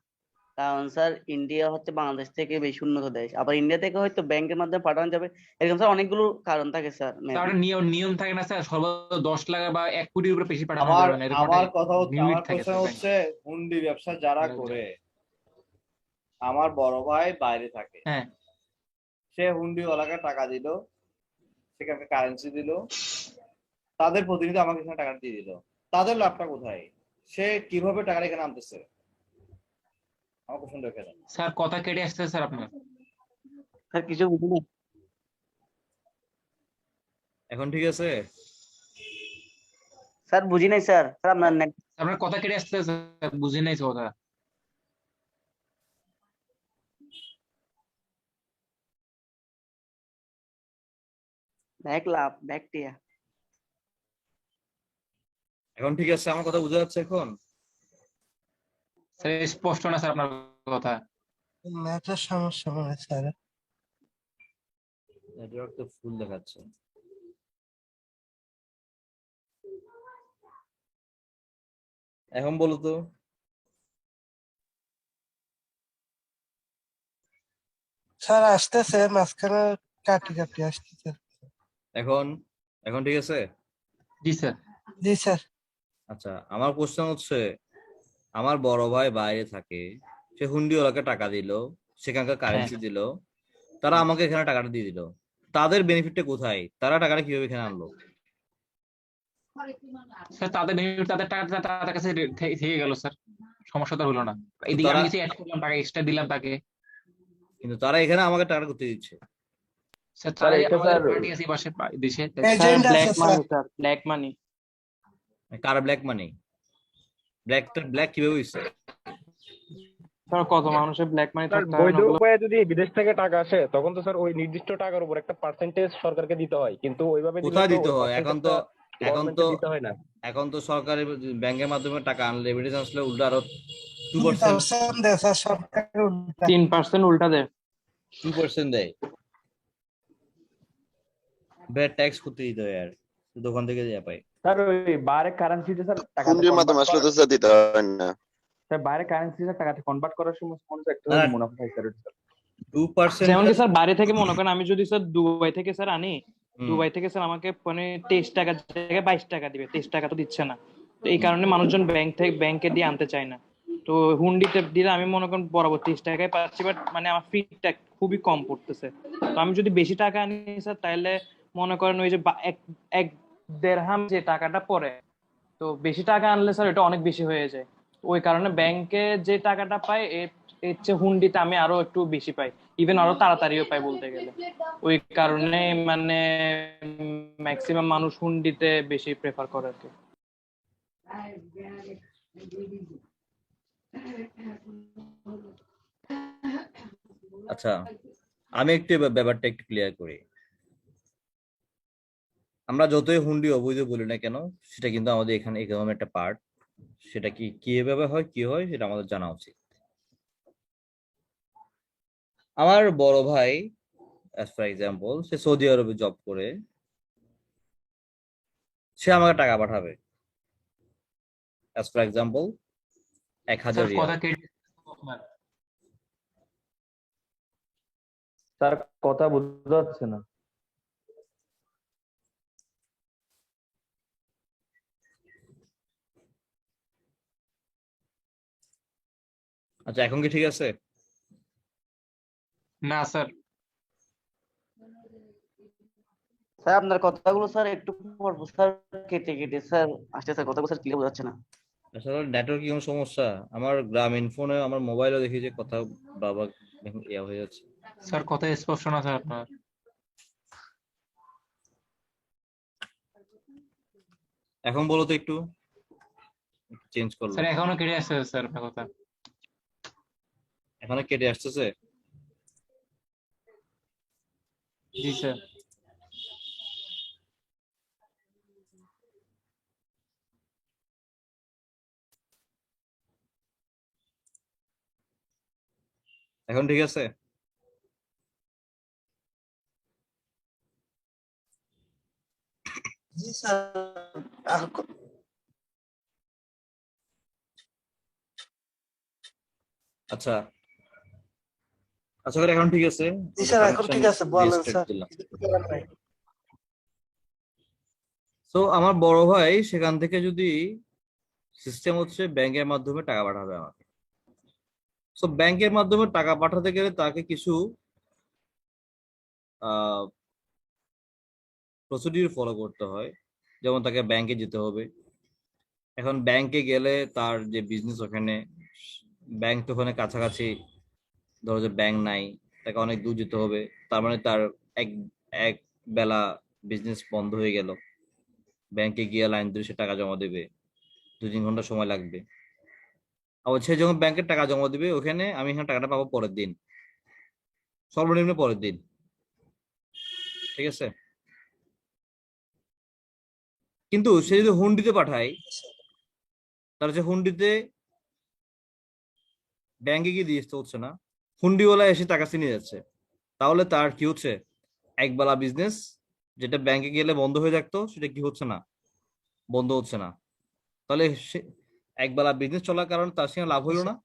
কারণ স্যার ইন্ডিয়া হচ্ছে বাংলাদেশ থেকে বেশি উন্নত দেশ, আবার ইন্ডিয়া থেকে হয়তো ব্যাংকের মাধ্যমে পাঠানো যাবে, এরকম স্যার অনেকগুলো কারণ থাকে স্যার তার মেবি। একটা নিয়ম নিয়ম থাকে না স্যার, সর্বোচ্চ 10 লাখ বা 1 কোটির উপরে বেশি পাঠানো আমার যাবে না, এরকম একটা আমার কথা হচ্ছে, লিমিট আমার থাকে কোশ্চেন স্যার ব্যাংক। হচ্ছে হুন্ডি ব্যবসা যারা করে, আমার বড় ভাই বাইরে থাকে, হ্যাঁ সে হুন্ডিওয়ালাকে টাকা দিল, সেখানে কারেন্সি দিল, তাদের প্রতিনিধি আমাকে এখানে টাকা দিয়ে দিল, তাদের লাভটা কোথায়? সে কিভাবে টাকাটা এখানে আনতেছে? আমার কোশ্চেনটা এখানে। স্যার, কথা কেটে আসছে স্যার আপনার। স্যার কিছু বুঝুন। এখন ঠিক আছে? স্যার বুঝি নাই স্যার, স্যার আপনার নেট। আপনার কথা কেটে আসছে স্যার, বুঝি নাই কথা। ব্যাক লাভ ব্যাক টিয়া। এখন ঠিক আছে? আমার কথা বোঝা যাচ্ছে এখন? স্যার স্পষ্ট না স্যার আপনার কথা। নেটের সমস্যা মনে হয় স্যার। নেটওয়ার্ক তো ফুল দেখাচ্ছে। এখন বলো তো। স্যার আসতেছে, মাঝখানে কাটি কাটি আসতেছে। এখন এখন ঠিক আছে? জি স্যার। জি স্যার। আচ্ছা, আমার কোশ্চেন হচ্ছে, আমার বড় ভাই বাইরে থাকে, সে হুন্ডিওয়ালাকে টাকা দিল, সেখানকার হ্যাঁ কারেন্সি দিল, তারা হ্যাঁ। আমাকে এখানে টাকাটা দিয়ে দিল, তাদের বেনিফিটটা কোথায়? তারা টাকাটা কিভাবে এখানে আনলো? স্যার তাদের benefit, তাদের টাকা তাদের কাছে থেকে গেল স্যার, সমস্যা তো হলো না। তো এদিকে তারা, আমি কিছু অ্যাড করলাম, টাকা এক্সট্রা দিলাম তাকে। কিন্তু তারা এখানে আমাকে টাকাটা করতে দিচ্ছে। স্যার স্যার তারা এটা আমাদের স্যার পার্টি আছে পাশে দেশে। স্যার এজেন্ট আছে ব্ল্যাক স্যার। মানি, স্যার ব্ল্যাক মানি। কার ব্ল্যাক মানি? ব্ল্যাক কিভাবে হইছে? স্যার কত মানুষের ব্ল্যাক মানি স্যার থাকতে হয় না বৈধ ওগুলো। উপায়ে যদি বিদেশ থেকে টাকা আসে তখন তো স্যার ওই নির্দিষ্ট টাকার উপর একটা পার্সেন্টেজ সরকারকে দিতে হয়, কিন্তু ওইভাবে দিলে কোথায় তো দিতে ওই হয়? পার্সেন্টেজটা এখন গভর্নমেন্টকে তো দিতে হয় না। এখন তো সরকারি ব্যাংকের মাধ্যমে টাকা আনলে, রেমিটেন্স আসলে উল্টো আরো 2% 2% দেয় স্যার সরকারের উল্টা। 3% উল্টা দেয়। 2% দেয়। ব্যাড ট্যাক্স করতে দিতে হয়, আর দোকান থেকে দেয়া পাই। স্যার ওই বাইরে কারেন্সিতে স্যার টাকাতে হুন্ডির মাধ্যমে কনভার্ট আসলে করার তো স্যার দিতে হয় না। স্যার বাইরে কারেন্সিতে টাকাতে কনভার্ট করার সময় কোন একটা না, মুনাফা হয় স্যার। 2%। যেমন কি স্যার বাইরে থেকে মনে করেন আমি যদি স্যার দুবাই থেকে স্যার আনি, হুম। দুবাই থেকে স্যার আমাকে মানে 23 টাকার জায়গায় 22 টাকা দিবে, 23 টাকা তো দিচ্ছে না। তো এই কারণে মানুষজন ব্যাংকে দিয়ে আনতে চায় না। তো হুন্ডিতে দিলে আমি মনে করেন বরাবর 23 টাকায় পাচ্ছি, বাট মানে আমার ফিটা খুবই কম পড়তেছে। তো আমি যদি বেশি টাকা আনি স্যার, তাহলে মনে করেন ওই যে এক এক দেড়হাম যে টাকাটা পড়ে, তো বেশি টাকা আনলে স্যার এটা অনেক বেশি হয়ে যায়। ওই কারণে ব্যাংকে যে টাকাটা পাই এর এর চেয়ে হুন্ডিতে আমি আরো একটু বেশি পাই, ইভেন আরো তাড়াতাড়িও পাই বলতে গেলে। ওই কারণে মানে ম্যাক্সিমাম মানুষ হুন্ডিতে বেশি প্রেফার করে আর কি। আচ্ছা, আমি একটু ব্যাপারটা একটু ক্লিয়ার করি। আমরা যতই হুন্ডি অবৈধ বলি না কেন, সেটা কিন্তু আমাদের এখানে ইকোনমি একটা পার্ট। সেটা কিভাবে হয়, কি হয়, সেটা আমাদের জানা উচিত। আমার বড় ভাই, as for example, say Saudi আরবে জব করে, সে আমাকে টাকা পাঠাবে, as for example 1000 sir Real. কথা কেটে আপনার। স্যার কথা বোঝা যাচ্ছে না। আচ্ছা, এখন কি ঠিক আছে? না স্যার, স্যার আপনার কথাগুলো স্যার একটু পর পর স্যার কেটে কেটে স্যার আসছে স্যার, কথাগুলো স্যার ক্লিয়ার বোঝা যাচ্ছে না। আসলে নেটওয়ার্ক কোনো সমস্যা, আমার গ্রামীণ ফোনে আমার মোবাইলও দেখি যে কথা বাবা ইয়া হয়ে যাচ্ছে। স্যার কথা স্পষ্ট না স্যার আপনার। এখন বলো তো একটু, চেঞ্জ করলো, স্যার এখনো কেটে আসছে স্যার আপনার কথা। এখানে কেটে আসতেছে। জি স্যার। এখন ঠিক আছে? জি স্যার। আর আচ্ছা আচ্ছা করে এখন ঠিক আছে। জি স্যার, এখন কানেকশন ঠিক আছে, বলেন রিস্টার্ট স্যার। দিলাম। কিছু করার নাই। তো আমার বড় ভাই সেখান থেকে যদি সিস্টেম হচ্ছে ব্যাংকের মাধ্যমে টাকা পাঠাবে আমাকে। তো ব্যাংকের মাধ্যমে টাকা পাঠাতে গেলে তাকে কিছু প্রসিডিউর ফলো করতে হয়, যেমন তাকে ব্যাংকে যেতে হবে। এখন ব্যাংকে গেলে তার যে বিজনেস, ওখানে ব্যাংক তো ওখানে কাছাকাছি, ধরো যে ব্যাংক নাই, তাকে অনেক দূর যেতে হবে। তার মানে তার এক এক বেলা বিজনেস বন্ধ হয়ে গেল। ব্যাংকে গিয়ে লাইন ধরে সে টাকা জমা দেবে, 2-3 ঘন্টা সময় লাগবে। আবার সে যখন ব্যাংকে টাকা জমা দিবে, ওখানে আমি এখানে টাকাটা পাবো পরের দিন, সর্বনিম্ন পরের দিন। ঠিক আছে? কিন্তু সে যদি হুন্ডিতে পাঠায়, তাহলে সে হুন্ডিতে ব্যাংকে গিয়ে দিয়ে আসতে হচ্ছে না, হুন্ডিওয়ালা এসে টাকা নিয়ে যাচ্ছে। তাহলে তার কি হচ্ছে, একবেলা বিজনেস যেটা ব্যাংকে গেলে বন্ধ হয়ে থাকতো, সেটা কি হচ্ছে না, বন্ধ হচ্ছে না। তাহলে সে একবেলা বিজনেস চলার কারণে তার সঙ্গে লাভ জি হইলো না। স্যার।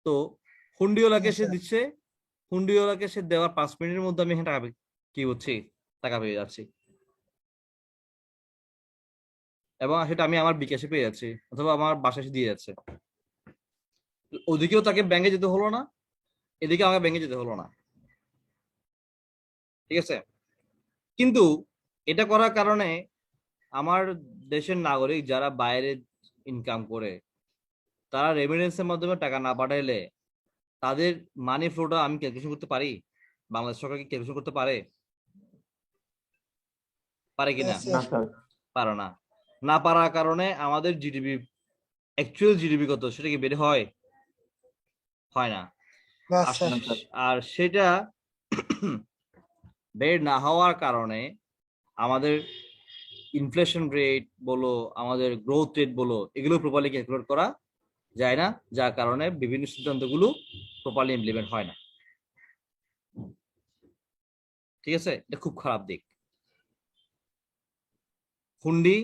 তো হুন্ডিওয়ালাকে সে দিচ্ছে, হুন্ডিওয়ালাকে সে দেওয়ার 5 মিনিটের মধ্যে আমি এখানে টাকা কি হচ্ছে, টাকা পেয়ে যাচ্ছি, এবং সেটা আমি আমার বিকাশে পেয়ে যাচ্ছি, অথবা আমার বাসায় এসে দিয়ে যাচ্ছে। ওদিকেও তাকে ব্যাংকে যেতে হলো না, এদিকে আমাকে ব্যাংকে যেতে হলো না। ঠিক আছে? কিন্তু এটা করার কারণে আমার দেশের নাগরিক যারা বাইরে ইনকাম করে, তারা রেমিটেন্সের মাধ্যমে টাকা না পাঠাইলে তাদের মানি ফ্লোটা আমি ক্যালকুলেশন করতে পারি? বাংলাদেশ সরকার কি ক্যালকুলেশন করতে পারে? পারে হ্যাঁ কিনা? না স্যার। স্যার। পারে না। না পারার কারণে আমাদের জিডিপি, অ্যাকচুয়াল জিডিপি কত, সেটা কি বের হয়? হয় না। না আর স্যার। না স্যার। আর সেটা বের না হওয়ার কারণে আমাদের ইনফ্লেশন রেট বলো, আমাদের গ্রোথ রেট বলো, এগুলো প্রপারলি ক্যালকুলেট করা যায় না, যার কারণে বিভিন্ন সিদ্ধান্তগুলো প্রপারলি ইমপ্লিমেন্ট হয় না। ঠিক আছে? এটা খুব খারাপ দিক। হুন্ডি,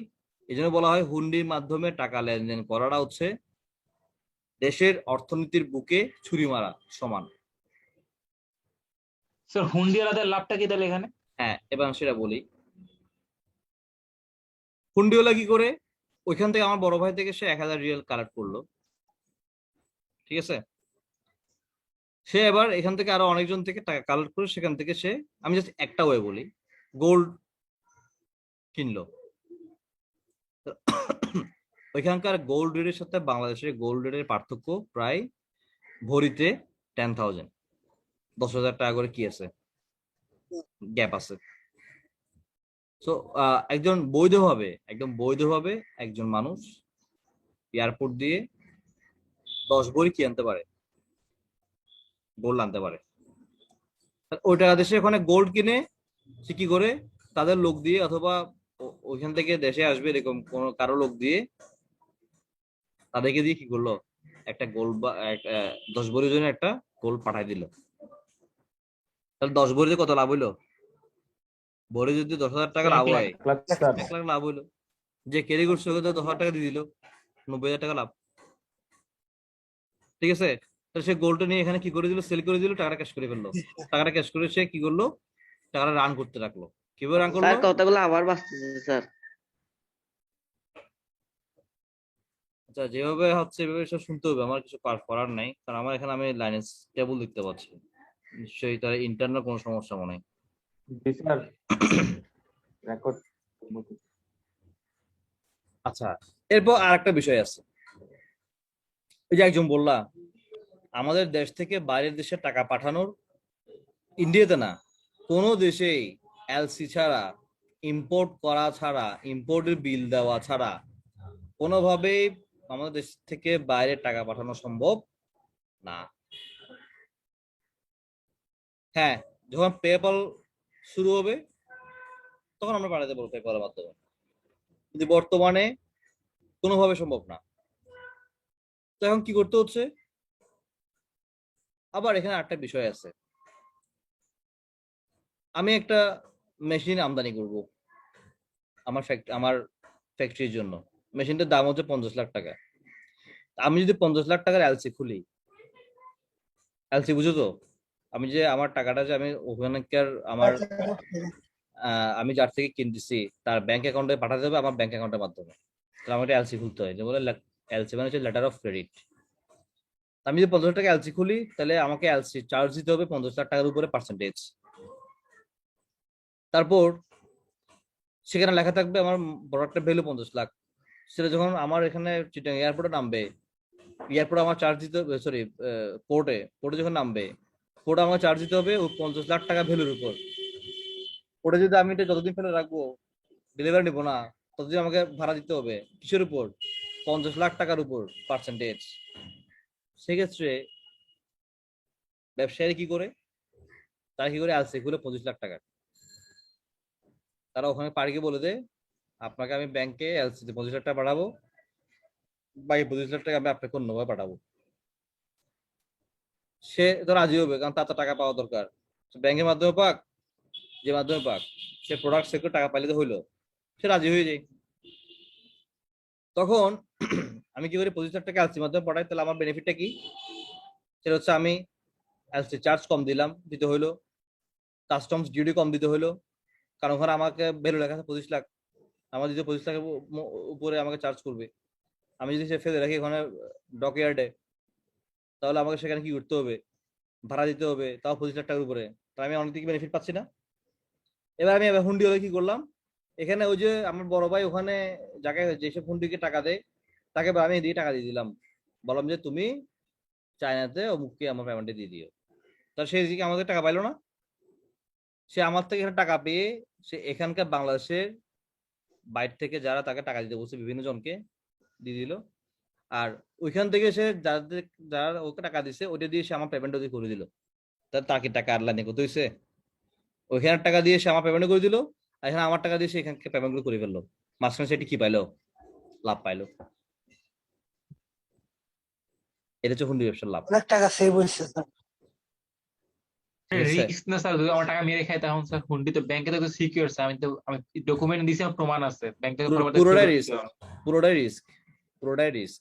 এই জন্য বলা হয় হুন্ডির মাধ্যমে টাকা লেনদেন করাটা হচ্ছে দেশের অর্থনীতির বুকে ছুরি মারা সমান। স্যার হুন্ডিওয়ালাদের লাভটা কি তাহলে এখানে? হ্যাঁ, এবার সেটা বলি। হুন্ডিওয়ালা কি করে, ওইখান থেকে আমার বড় ভাই থেকে সে 1000 রিয়াল কালেক্ট করলো। ঠিক আছে? সে এবার এখান থেকে আরো অনেকজন থেকে টাকা কালেক্ট করে, সেখান থেকে সে, আমি জাস্ট একটা ওয়ে বলি, গোল্ড কিনলো। ওইখানকার গোল্ড রেটের সাথে বাংলাদেশের গোল্ড রেটের পার্থক্য প্রায় ভরিতে 10,000, 10,000 টাকা করে কি আছে, গ্যাপ আছে। তো একদম বৈধভাবে একজন মানুষ এয়ারপোর্ট দিয়ে 10 ভরি কি আনতে পারে, গোল্ড আনতে পারে। ওই টাকা দেশে ওখানে গোল্ড কিনে সে কি করে, তাদের লোক দিয়ে, অথবা ওইখান থেকে দেশে আসবে এরকম কোন কারো লোক দিয়ে, তাদেরকে দিয়ে কি করলো, একটা গোল্ড বা 10 ভরির জন্য একটা গোল্ড পাঠাই দিল। তাহলে 10 ভরিতে কত লাভ হইলো? ভরি যদি 10,000 টাকা লাভ 1 লাখ। হয়, 1 লাখ স্যার। 1 লাখ লাভ হইলো। যে ক্যারি করছে ওকে তো 10,000 টাকা দিয়ে দিল, 90,000 টাকা লাভ। ঠিক আছে? তাহলে সে গোল্ডটা নিয়ে এখানে কি করে দিল, সেল করে দিল, টাকাটা ক্যাশ করে ফেললো। টাকাটা ক্যাশ করে সে কি করলো, টাকাটা রান করতে রাখলো। কিভাবে রান করলো? স্যার কথাগুলো আবার বাঁচতেছে স্যার। আচ্ছা, যেভাবে হচ্ছে এভাবে সব শুনতে হবে, আমার কিছু করার নাই, কারণ আমার এখানে আমি লাইনে টেবল দেখতে পাচ্ছি। নিশ্চয়ই তার ইন্টারনাল কোনো সমস্যা মনে হয়। জি স্যার, রেকর্ড। আচ্ছা, এরপর আর একটা বিষয় আছে। এই যে একজন বললা আমাদের দেশ থেকে বাইরের দেশে টাকা পাঠানোর, ইন্ডিয়াতে না, কোনো দেশেই এলসি ছাড়া, ইম্পোর্ট করা ছাড়া, ইম্পোর্টের বিল দেওয়া ছাড়া কোনোভাবেই আমাদের দেশ থেকে বাইরে টাকা পাঠানো সম্ভব না। হ্যাঁ, যখন পেপ্যাল শুরু হবে তখন আমরা পাঠাতে পারবো পেপ্যালের মাধ্যমে, কিন্তু বর্তমানে কোনোভাবে সম্ভব না। তো এখন কি করতে হচ্ছে? আবার এখানে একটা বিষয় আছে। আমি একটা মেশিন আমদানি করব আমার ফ্যাক্টরির জন্য। মেশিনটার দাম হচ্ছে 50 লাখ টাকা। আমি যদি 50 লাখ টাকার এলসি খুলি, এলসি বুঝো তো, আমি যে আমার টাকাটা যে আমি ওখানকার আমার আমি যার থেকে কিনতেছি তার ব্যাংক অ্যাকাউন্টে পাঠাতে হবে আমার ব্যাংক অ্যাকাউন্টের মাধ্যমে। তাহলে আমার একটা এলসি খুলতে হয়, যে বলে এলসি মানে হচ্ছে লেটার অফ ক্রেডিট। আমি যদি 50 লাখ টাকা এলসি খুলি তাহলে আমাকে এলসি চার্জ দিতে হবে 50 লাখ টাকার উপরে পার্সেন্টেজ। তারপর সেখানে লেখা থাকবে আমার প্রোডাক্টের ভ্যালু 50 লাখ। সেটা যখন আমার এখানে চিটাং এয়ারপোর্টে নামবে, এয়ারপোর্টে আমার চার্জ দিতে হবে, সরি, পোর্টে পোর্টে যখন নামবে, পোর্টে আমার চার্জ দিতে হবে ওই 50 লাখ টাকা ভ্যালুর উপর। ওটা যদি আমি এটা যতদিন ফেলে রাখবো, ডেলিভারি নিবো না, ততদিন আমাকে ভাড়া দিতে হবে কিসের উপর? 50 লাখ টাকার উপর পার্সেন্টেজ। সেক্ষেত্রে ব্যবসায়ী কি করে? তারা কি করে? এলসি খুলে 25 লাখ টাকা তারা ওখানে পাড়িকে বলে দেয় আপনাকে আমি ব্যাংকে এলসিতে 25 লাখ টাকা পাঠাবো, বাকি 25 লাখ টাকা আমি আপনাকে অন্যভাবে পাঠাবো। সে তো রাজি হবে, কারণ তার তো টাকা পাওয়া দরকার। ব্যাংকের মাধ্যমে পাক, যে মাধ্যমে পাক, সে প্রোডাক্ট সেক্টর টাকা পাইলে তো হইলো, সে রাজি হয়ে যায়। তখন আমি কি করি? 25 লাখ টাকা এলসির মাধ্যমে পাঠাই, তাহলে আমার বেনিফিটটা কি? সেটা হচ্ছে আমি এলসি চার্জ কম দিতে হইলো, কাস্টমস ডিউটি কম দিতে হইলো, কারণ ওখানে আমাকে ভ্যালু লেখা আছে 25 লাখ, আমার যদি 25 লাখের উপরে আমাকে চার্জ করবে। আমি যদি সে ফেলে রাখি ওখানে ডকইয়ার্ডে, তাহলে আমাকে সেখানে কি করতে হবে? ভাড়া দিতে হবে, তাও 25 লাখ টাকার উপরে। তো আমি অনেক দিকে বেনিফিট পাচ্ছি না। এবার আমি এবার হুন্ডি হলে কি করলাম? এখানে ওই যে আমার বড় ভাই ওখানে যাকে যেসব হুন্ডিকে টাকা দেয়, তাকে আমি দিয়ে টাকা দিয়ে দিলাম, বললাম যে তুমি চায়নাতে অমুককে আমার পেমেন্টে দিয়ে দিও। তাহলে সে দিকে আমাদের টাকা পাইলো না? সে আমার থেকে এখানে টাকা পেয়ে সে এখানকার বাংলাদেশের বাইরে থেকে যারা তাকে টাকা দিতে বলছে বিভিন্ন জনকে দিয়ে দিল। আর ওইখান থেকে সে যারা ওকে টাকা দিছে ওটা দিয়ে সে আমার পেমেন্ট ওদের করে দিল। তাকে টাকা আর লাইনে কত হয়েছে? ওইখানে টাকা দিয়ে সে আমার পেমেন্ট করে দিল, আর এখানে আমার টাকা দিয়ে সে এখানকে পেমেন্ট গুলো করে ফেললো। মাঝখানে সেটি কি পাইলো? লাভ পাইলো। এটা হচ্ছে হুন্ডি ব্যবসার লাভ। অনেক টাকা সেভ হয়েছে স্যার। ঠিক আছে? রিস্ক না স্যার, যদি আমার টাকা মেরে খায় তখন স্যার হুন্ডি তো ব্যাংকে তো সিকিউর স্যার, আমি ডকুমেন্ট দিছি, আমার প্রমাণ আছে, ব্যাংকে তো পরবর্তী পুরোটাই ফেরত রিস্ক, দিতে হবে। পুরোটাই রিস্ক, পুরোটাই রিস্ক।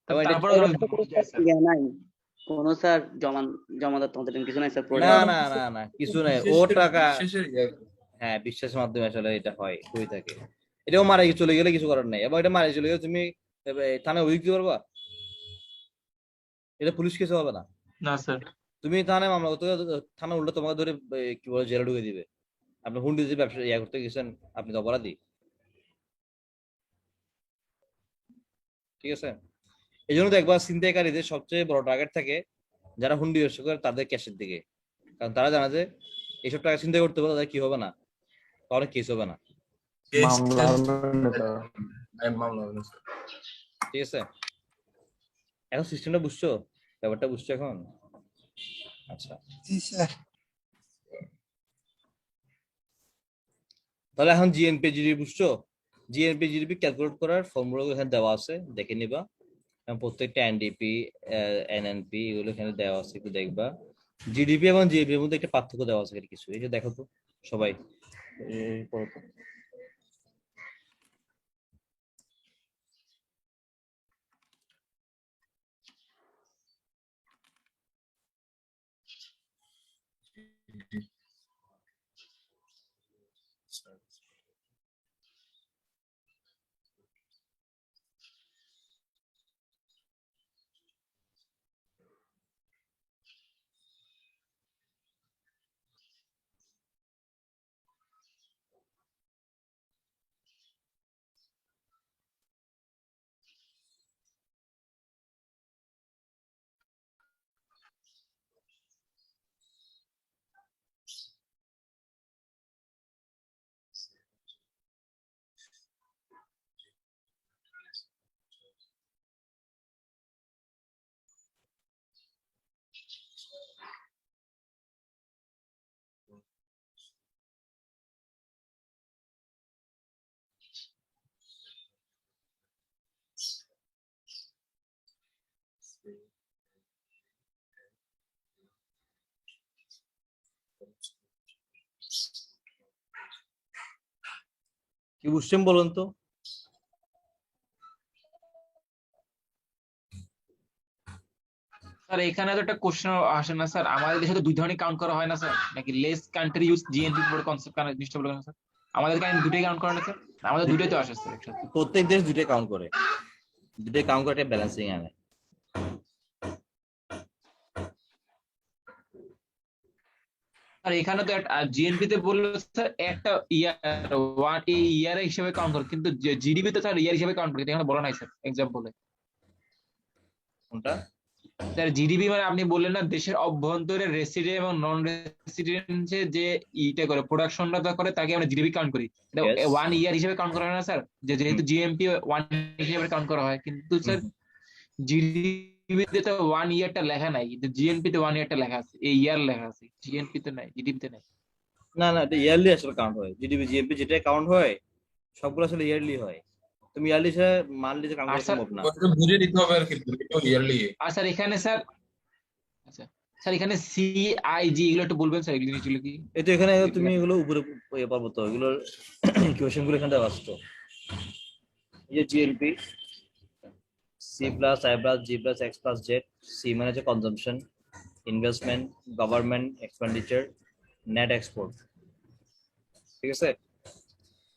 এবং এটা তারপরে এর ধরুন তো কোনো স্যার ইয়ে নাই, কোনো স্যার জমাদার তোমাদের কিছু নাই স্যার, না প্রোডাক্ট। না না না কিছু নাই, ও টাকা, হ্যাঁ বিশ্বাসের মাধ্যমে আসলে এটা হয়ে থাকে। এটাও মারা চলে গেলে কিছু করার নাই, এবং এটা মারা চলে গেলে তুমি থানায় অভিযোগ দিতে পারবা? এটা পুলিশ কেসে হবে না। না স্যার। তুমি থানায় মামলা করতে গেলে থানা উল্টো তোমাকে ধরে কি বলে জেলে ঢুকে দিবে। আপনি হুন্ডি যে ব্যবসা করতে গেছেন, আপনি তো অপরাধী। ঠিক আছে? এই জন্য দেখবা ছিনতাইকারীদের সবচেয়ে বড় টার্গেট থাকে যারা হুন্ডি ব্যবসা করে তাদের ক্যাশের দিকে, কারণ তারা জানে যে এইসব টাকা ছিনতাই করতে পারলে তাদের কি হবে না, অনেক কেস হবে না। মামলা হবে না স্যার। মামলা হবে না স্যার। ঠিক আছে? এখন সিস্টেমটা বুঝছো? ব্যাপারটা বুঝছো এখন? আচ্ছা, জি স্যার। তাহলে এখন জিএনপি জিডিপি বুঝছো? জিএনপি জিডিপি ক্যালকুলেট করার ফর্মুলা এখানে দেওয়া আছে, দেখে নিবা। এবং প্রত্যেকটা এনডিপি, এনএনপি এগুলো এখানে দেওয়া আছে, একটু দেখবা। জিডিপি এবং জিএপি এর মধ্যে একটা পার্থক্য দেওয়া আছে কিছু, এই যে দেখো তো সবাই। এই পড়ো তো। কি বুঝছেন বলুন তো? স্যার এখানে তো একটা কোশ্চেন আসে না স্যার, আমাদের দেশে তো দুই ধরনের কাউন্ট করা হয় না স্যার, নাকি লেস কান্ট্রি ইউজ জিএনপি বড় কনসেপ্ট কারণে জিনিসটা বলে না স্যার? আমাদের কারণে দুটোই কাউন্ট করে না স্যার? আমাদের দুটোই তো আসে স্যার একসাথে। প্রত্যেক দেশ দুটোই কাউন্ট করে, দুটোই কাউন্ট করে একটা ব্যালেন্সিং আনে। আর এখানে তো জিএনপি তে বললো স্যার একটা ইয়ার ওয়ান ইয়ার হিসেবে কাউন্ট করে, কিন্তু জিডিপি তো স্যার ইয়ার হিসেবে কাউন্ট করে, কিন্তু এখানে বলা নাই স্যার এক্সাম্পলে। কোনটা? স্যার জিডিপি মানে আপনি বললেন না দেশের অভ্যন্তরে রেসিডেন্ট এবং নন রেসিডেন্ট যে ইটা করে প্রোডাকশনটা করে তাকে আমরা জিডিপি কাউন্ট করি, Yes. ওয়ান ইয়ার হিসেবে কাউন্ট করা হয় না স্যার? যেহেতু জিএমপি ওয়ান হিসেবে কাউন্ট করা হয়, কিন্তু স্যার জিডিপি তে তো ওয়ান ইয়ারটা লেখা নাই, কিন্তু জিএনপি তে ওয়ান ইয়ারটা লেখা আছে, এই ইয়ার লেখা আছে, জিএনপি তে নাই, জিডিপি তে নাই। না না, এটা ইয়ারলি আসলে কাউন্ট হয়। জিডিপি জিএমপি যেটাই কাউন্ট হয় সবগুলো আসলে ইয়ারলি হয়। তুমি ইয়ারলি ছাড়া মান্থলি কাউন্ট আর করা স্যার সম্ভব না। বুঝে নিতে হবে আর কি, ইয়ারলি। আর স্যার এখানে স্যার, আচ্ছা স্যার এখানে সিআইজি এগুলো একটু বলবেন স্যার, এগুলো জিনিসগুলো কি? এই তো এখানে তুমি এগুলো উপরে ইয়ে পাবো তো, এগুলোর ইকুয়েশন গুলো এখানে দেওয়া আছে তো। এই যে GNP, C plus I plus G plus X plus Z. C মানে হচ্ছে consumption, investment, government expenditure, net export. ঠিক আছে?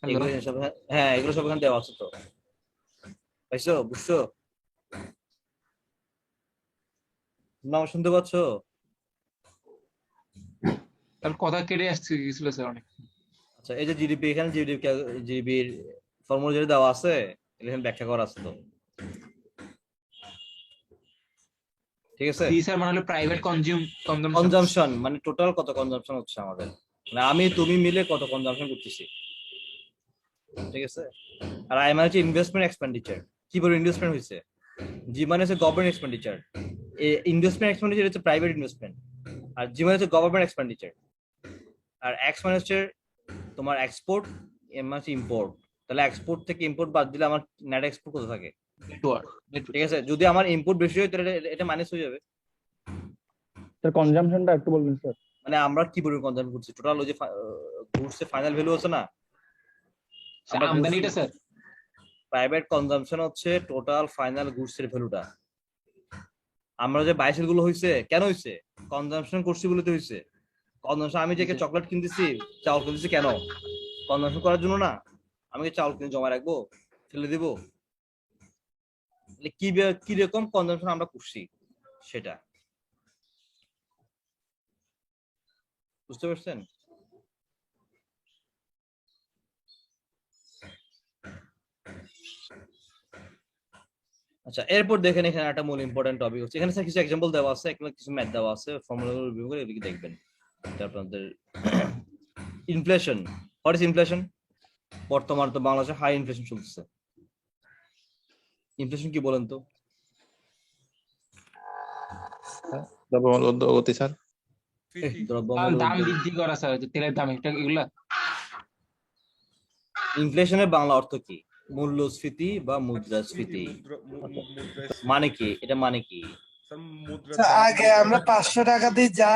এগুলো সব, হ্যাঁ এগুলো সব এখানে দেওয়া আছে তো। পাইছো? বুঝছো? তোমরা আমার শুনতে পাচ্ছো? তাহলে কথা কেটে আসছে গেছিল স্যার অনেক। আচ্ছা, এই যে জিডিপি, এখানে জিডিপির ফর্মুলা যেটা দেওয়া আছে এখানে ব্যাখ্যা করা আছে তো। ঠিক আছে? সি স্যার মানে হলো প্রাইভেট কনজাম্পশন। কনজাম্পশন মানে টোটাল কত কনজাম্পশন হচ্ছে আমাদের, মানে আমি তুমি মিলে কত কনজাম্পশন করতেছি। ঠিক আছে? আর আই মানে হচ্ছে ইনভেস্টমেন্ট এক্সপেন্ডিচার, কি বলে ইনভেস্টমেন্ট হয়েছে। জি মানে হচ্ছে গভর্নমেন্ট এক্সপেন্ডিচার, ইনভেস্টমেন্ট এক্সপেন্ডিচার হচ্ছে প্রাইভেট ইনভেস্টমেন্ট। আর জি মানে হচ্ছে গভর্নমেন্ট এক্সপেন্ডিচার। আর এক্স মানে হচ্ছে তোমার এক্সপোর্ট, এম মানে হচ্ছে ইম্পোর্ট। তাহলে এক্সপোর্ট থেকে ইম্পোর্ট বাদ দিলে আমার নেট এক্সপোর্ট কত থাকে? ঠিক আছে? যদি আমার ইম্পোর্ট বেশি হয় তাহলে এটা মাইনাস হয়ে যাবে। স্যার কনজাম্পশনটা একটু বলবেন স্যার? মানে আমরা কি পরিমাণ কনজাম্প করছি, টোটাল ওই যে গুডসের ফাইনাল ভ্যালু আছে না, আমদানিটা স্যার? প্রাইভেট কনজাম্পশন হচ্ছে টোটাল ফাইনাল গুডস এর ভ্যালুটা। আমরা যে বাইসেল গুলো হইছে কেন হইছে? কনজাম্পশন করছি বলে তো হইছে। কনজাম্পশন, আমি যে চকলেট কিনতেছি, চাউল কিনতেছি কেন? কনজাম্পশন করার জন্য না। আমি কি চাউল কিনে জমা রাখবো, ফেলে দিব? কি কি রকম কনজাম্পশন আমরা করছি সেটা, বুঝতে পারছেন? আচ্ছা, এরপর দেখেন এখানে একটা মূল ইম্পর্টেন্ট টপিক হচ্ছে, এখানে স্যার কিছু এক্সাম্পল দেওয়া আছে, এগুলো কিছু ম্যাথ দেওয়া আছে, ফর্মুলাগুলো রিভিউ করে এদিকে দেখবেন। আপনাদের ইনফ্লেশন, হোয়াট ইজ ইনফ্লেশন? বর্তমান তো বাংলাদেশে হাই ইনফ্লেশন চলতেছে। ইনফ্লেশন কি বলেন তো? দ্রব্যমূল্য স্যার। দ্রব্যমূল্য দাম বৃদ্ধি করা স্যার, যে তেলের দাম, এটা এগুলা। ইনফ্লেশনের বাংলা অর্থ কি? মূল্যস্ফীতি বা মুদ্রাস্ফীতি। মানে কি এটা? মানে কি? আগে আমরা 500 টাকা দিয়ে যা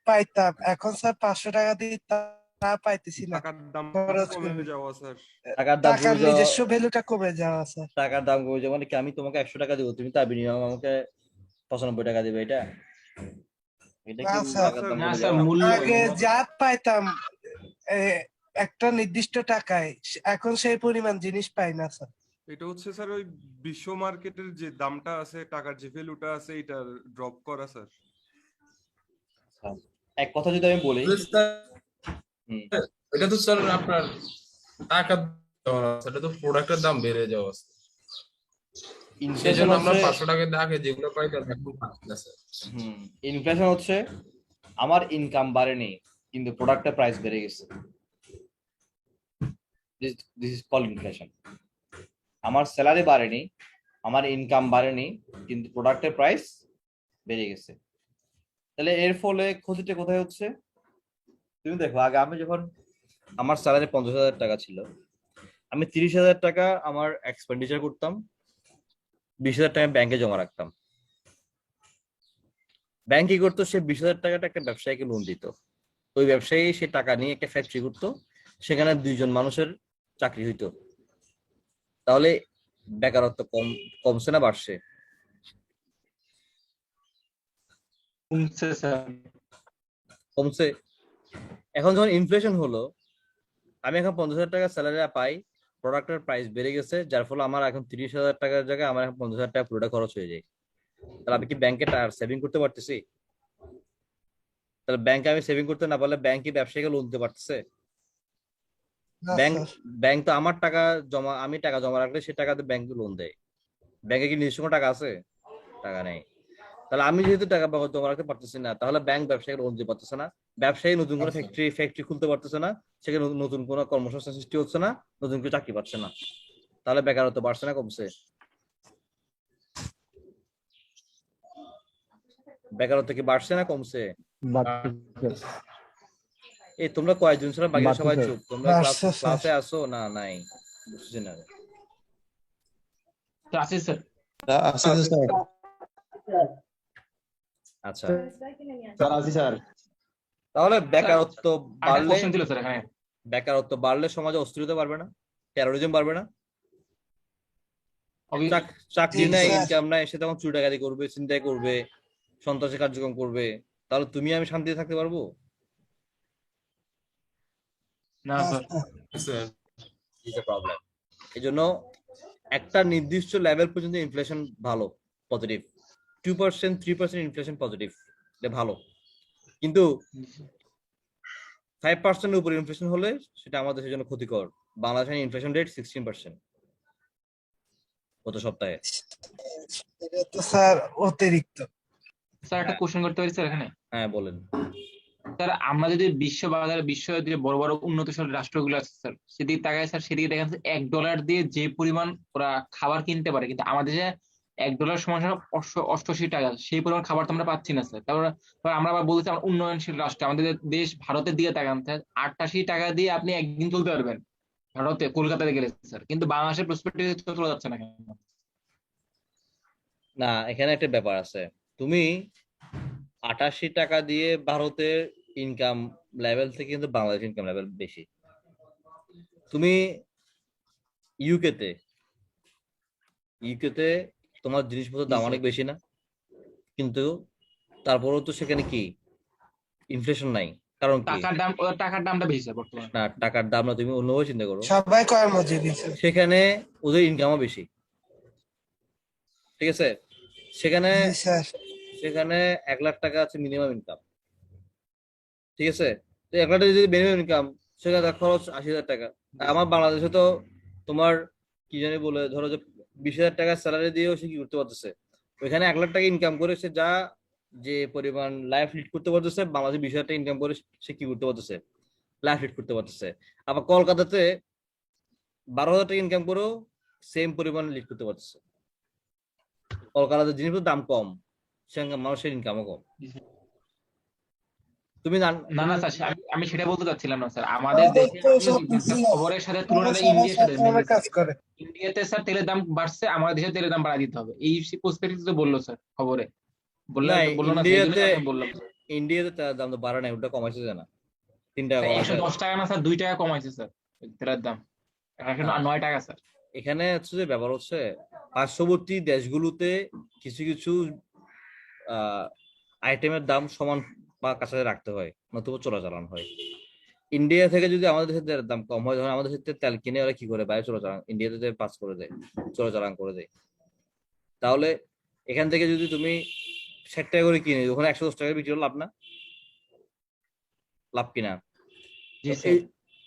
পাইতাম, এখন স্যার 500 টাকা দিয়ে তা পাইতেছি না। টাকার দাম খরচ কমে করে। যাওয়া স্যার। টাকার দাম টাকার কমে যাওয়া, নিজস্ব ভ্যালুটা কমে যাওয়া স্যার। টাকার দাম কমে যাওয়া মানে কি? আমি তোমাকে 100 টাকা দেবো, তুমি তার বিনিময়ে আমাকে 95 টাকা দিবে, এটা এটা কি না স্যার, টাকার দাম না কমে স্যার, যাওয়া? মূল্য আগে যা পাইতাম একটা নির্দিষ্ট টাকায়, এখন সেই পরিমাণ জিনিস পাই না স্যার। এটা হচ্ছে স্যার ওই বিশ্ব মার্কেটের যে দামটা আছে, টাকার যে ভ্যালুটা আছে, এটা ড্রপ করা স্যার। এক কথা যদি আমি বলি, হুম, এটা তো স্যার আপনার টাকা, এটা তো প্রোডাক্টের দাম বেড়ে যাওয়া, ইনফ্লেশন সেজন্য আমরা হচ্ছে, 500 টাকা দিয়ে আগে যেগুলো পাইতাম এখন পাচ্ছি না স্যার। ইনফ্লেশন হচ্ছে আমার ইনকাম বাড়েনি কিন্তু প্রোডাক্টের প্রাইস বেড়ে গেছে। This is called inflation. আমার স্যালারি বাড়েনি, আমার ইনকাম বাড়েনি কিন্তু প্রোডাক্টের প্রাইস বেড়ে গেছে। তাহলে এর ফলে ক্ষতিটা কোথায় হচ্ছে? তুমি দেখো, আগে আমি যখন আমার স্যালারি 50,000 টাকা ছিল, আমি 30,000 টাকা আমার এক্সপেন্ডিচার করতাম, 20,000 টাকা ব্যাংকে জমা রাখতাম। ব্যাংক কি করতো? সে 20,000 টাকাটা একটা ব্যবসায়ীকে লোন দিত। ওই ব্যবসায়ী সে টাকা নিয়ে একটা ফ্যাক্টরি করতো, সেখানে 2 জন মানুষের চাকরি হইতো, তাহলে বেকারত্ব কমছে না বাড়ছে? কমছে স্যার। কমছে। এখন যখন ইনফ্লেশন হলো, আমি এখন 50,000 টাকা স্যালারি পাই, প্রোডাক্টের প্রাইস বেড়ে গেছে, যার ফলে আমার এখন 30,000 টাকার জায়গায় আমার এখন 50,000 টাকা পুরোটা খরচ হয়ে যায়। তাহলে আমি কি ব্যাংকে সেভিং করতে পারতেছি? তাহলে ব্যাংকে আমি সেভিং করতে না পারলে ব্যাংক কি ব্যবসায়ীকে লোন দিতে পারতেছে? না ব্যাংক স্যার। ব্যাংক তো আমার টাকা জমা, আমি টাকা জমা রাখলে সে টাকাতে ব্যাংক লোন দেয়। ব্যাংকে কি নিজস্ব কোনো টাকা আছে? টাকা নেই। তাহলে আমি যেহেতু টাকা জমা রাখতে পারতেছি না, তাহলে ব্যাংক ব্যবসায়ীকে লোন দিতে পারতেছে না, ব্যবসায়ী নতুন কোনো ফ্যাক্টরি খুলতে পারতেছে না, সেখানে নতুন কোনো কর্মসংস্থান সৃষ্টি হচ্ছে না, নতুন কেউ চাকরি পাচ্ছে না। তাহলে বেকারত্ব বাড়ছে না কমছে? বেকারত্ব কি বাড়ছে না কমছে? এই তোমরা কয়েকজন ছাড়া বাকি সবাই চুপ, তোমরা বাড়ছে স্যার। ক্লাসে আসো না? নাই, বুঝছি না। আছে স্যার। আচ্ছা, তাহলে বেকারত্ব একটা বাড়লে, কোশ্চেন ছিল স্যার এখানে। বেকারত্ব বাড়লে সমাজে অস্থিরতা বাড়বে না? টেরোরিজম বাড়বে না? চাকরি জি, নাই, স্যার। ইনকাম নাই, সে তখন চুরি ডাকাতি করবে, ছিনতাই করবে, সন্ত্রাসী কার্যক্রম করবে। তাহলে তুমি আমি শান্তিতে থাকতে পারবো? না sir. Sir is a problem. এই জন্য একটা নির্দিষ্ট লেভেল পর্যন্ত ইনফ্লেশন ভালো, পজিটিভ। 2% 3% ইনফ্লেশন পজিটিভ, এটা ভালো। কিন্তু 5% উপরে ইনফ্লেশন হলে সেটা আমাদের দেশের জন্য ক্ষতিকর। বাংলাদেশের ইনফ্লেশন রেট 16% গত সপ্তাহে। এটা তো স্যার অতিরিক্ত। স্যার একটা কোশ্চেন করতে পারি স্যার এখানে? হ্যাঁ বলেন। স্যার আমরা যদি বিশ্ব বাজারে, বিশ্ব যে বড় বড় উন্নতশীল রাষ্ট্রগুলো আছে স্যার, সেদিকে তাকায় স্যার, সেদিকে দেখেন $1 দিয়ে যে পরিমাণ ওরা খাবার কিনতে পারে, কিন্তু আমাদের দেশে $1 সমান সমান 88 টাকা, সেই পরিমাণ খাবার তো আমরা পাচ্ছি না স্যার। তারপর আমরা আবার বলছি আমরা উন্নয়নশীল রাষ্ট্র, আমাদের দেশ ভারতের দিকে তাকান স্যার, 88 টাকা দিয়ে আপনি একদিন চলতে পারবেন ভারতে, কলকাতাতে গেলে স্যার, কিন্তু বাংলাদেশের প্রসপেক্টিভ চলে যাচ্ছে না কেন? না, এখানে একটা ব্যাপার আছে। তুমি 88 টাকা দিয়ে ভারতের ইনকাম লেভেল থেকে কিন্তু বাংলাদেশ ইনকাম লেভেল বেশি। তুমি ইউকেতে তোমার জিনিসপত্রের দাম অনেক বেশি না? কিন্তু তারপরেও তো সেখানে কি ইনফ্লেশন নাই? কারণ কি? টাকার দামটা বেশি স্যার বর্তমানে। না, টাকার দাম না, তুমি অন্যভাবে চিন্তা করো। সবাই কর্মজীবী স্যার। সেখানে ওদের ইনকামও বেশি, ঠিক আছে? সেখানে জি স্যার। সেখানে 1 লাখ টাকা আছে মিনিমাম ইনকাম, ঠিক আছে? তো 1 লাখ টাকা যদি মিনিমাম ইনকাম, সেখানে তার খরচ 80,000 টাকা। আমার বাংলাদেশে তো তোমার কি জানি বলে, ধরো যে 20,000 টাকা স্যালারি দিয়েও সে কি করতে পারতেছে। ওইখানে 1 লাখ টাকা ইনকাম করে সে যা যে পরিমাণ লাইফ লিড করতে পারতেছে, বাংলাদেশে 20,000 টাকা ইনকাম করে সে কি করতে পারতেছে, লাইফ লিড করতে পারতেছে। আবার কলকাতাতে 12,000 টাকা ইনকাম করেও সেম পরিমাণ লিড করতে পারতেছে। কলকাতাতে জিনিসপত্রের দাম কম, সেখানে মানুষের ইনকামও কম। তুমি না না স্যার, আমি সেটা বলতে চাচ্ছিলাম না স্যার। আমাদের দেশে খবরের সাথে তুলনাটা ইন্ডিয়ার সাথে কাজ করে। ইন্ডিয়াতে স্যার তেলের দাম বাড়ছে, আমাদের দেশে তেলের দাম বাড়ায় দিতে হবে, এই প্রসপেক্টিভ তো বললো স্যার খবরে, বললো না, বললো না স্যার, এই জন্যই আমি বললাম। ইন্ডিয়াতে তার দাম তো বাড়ে নাই, ওটা কমাইছে না, 3 টাকা কমাইছে। 110 টাকা না স্যার, 2 টাকা কমাইছে স্যার তেলের দাম, এখন 9 টাকা স্যার। এখানে হচ্ছে যে ব্যাপার হচ্ছে, পার্শ্ববর্তী দেশগুলোতে কিছু কিছু আইটেমের দাম সমান বা কাছাকাছি রাখতে হয়, নতুবা চোরাচালান হয়। ইন্ডিয়া থেকে যদি আমাদের দেশের তেলের দাম কম হয়, ধরুন আমাদের দেশের তেল কিনে ওরা কি করে, বাইরে চোরাচালান, ইন্ডিয়াতে পাস করে দেয়, চোরাচালান করে দেয়। তাহলে এখান থেকে যদি তুমি 60 টাকা করে কিনে, ওখানে 110 টাকা বিক্রি হলো, লাভ না? লাভ কিনা?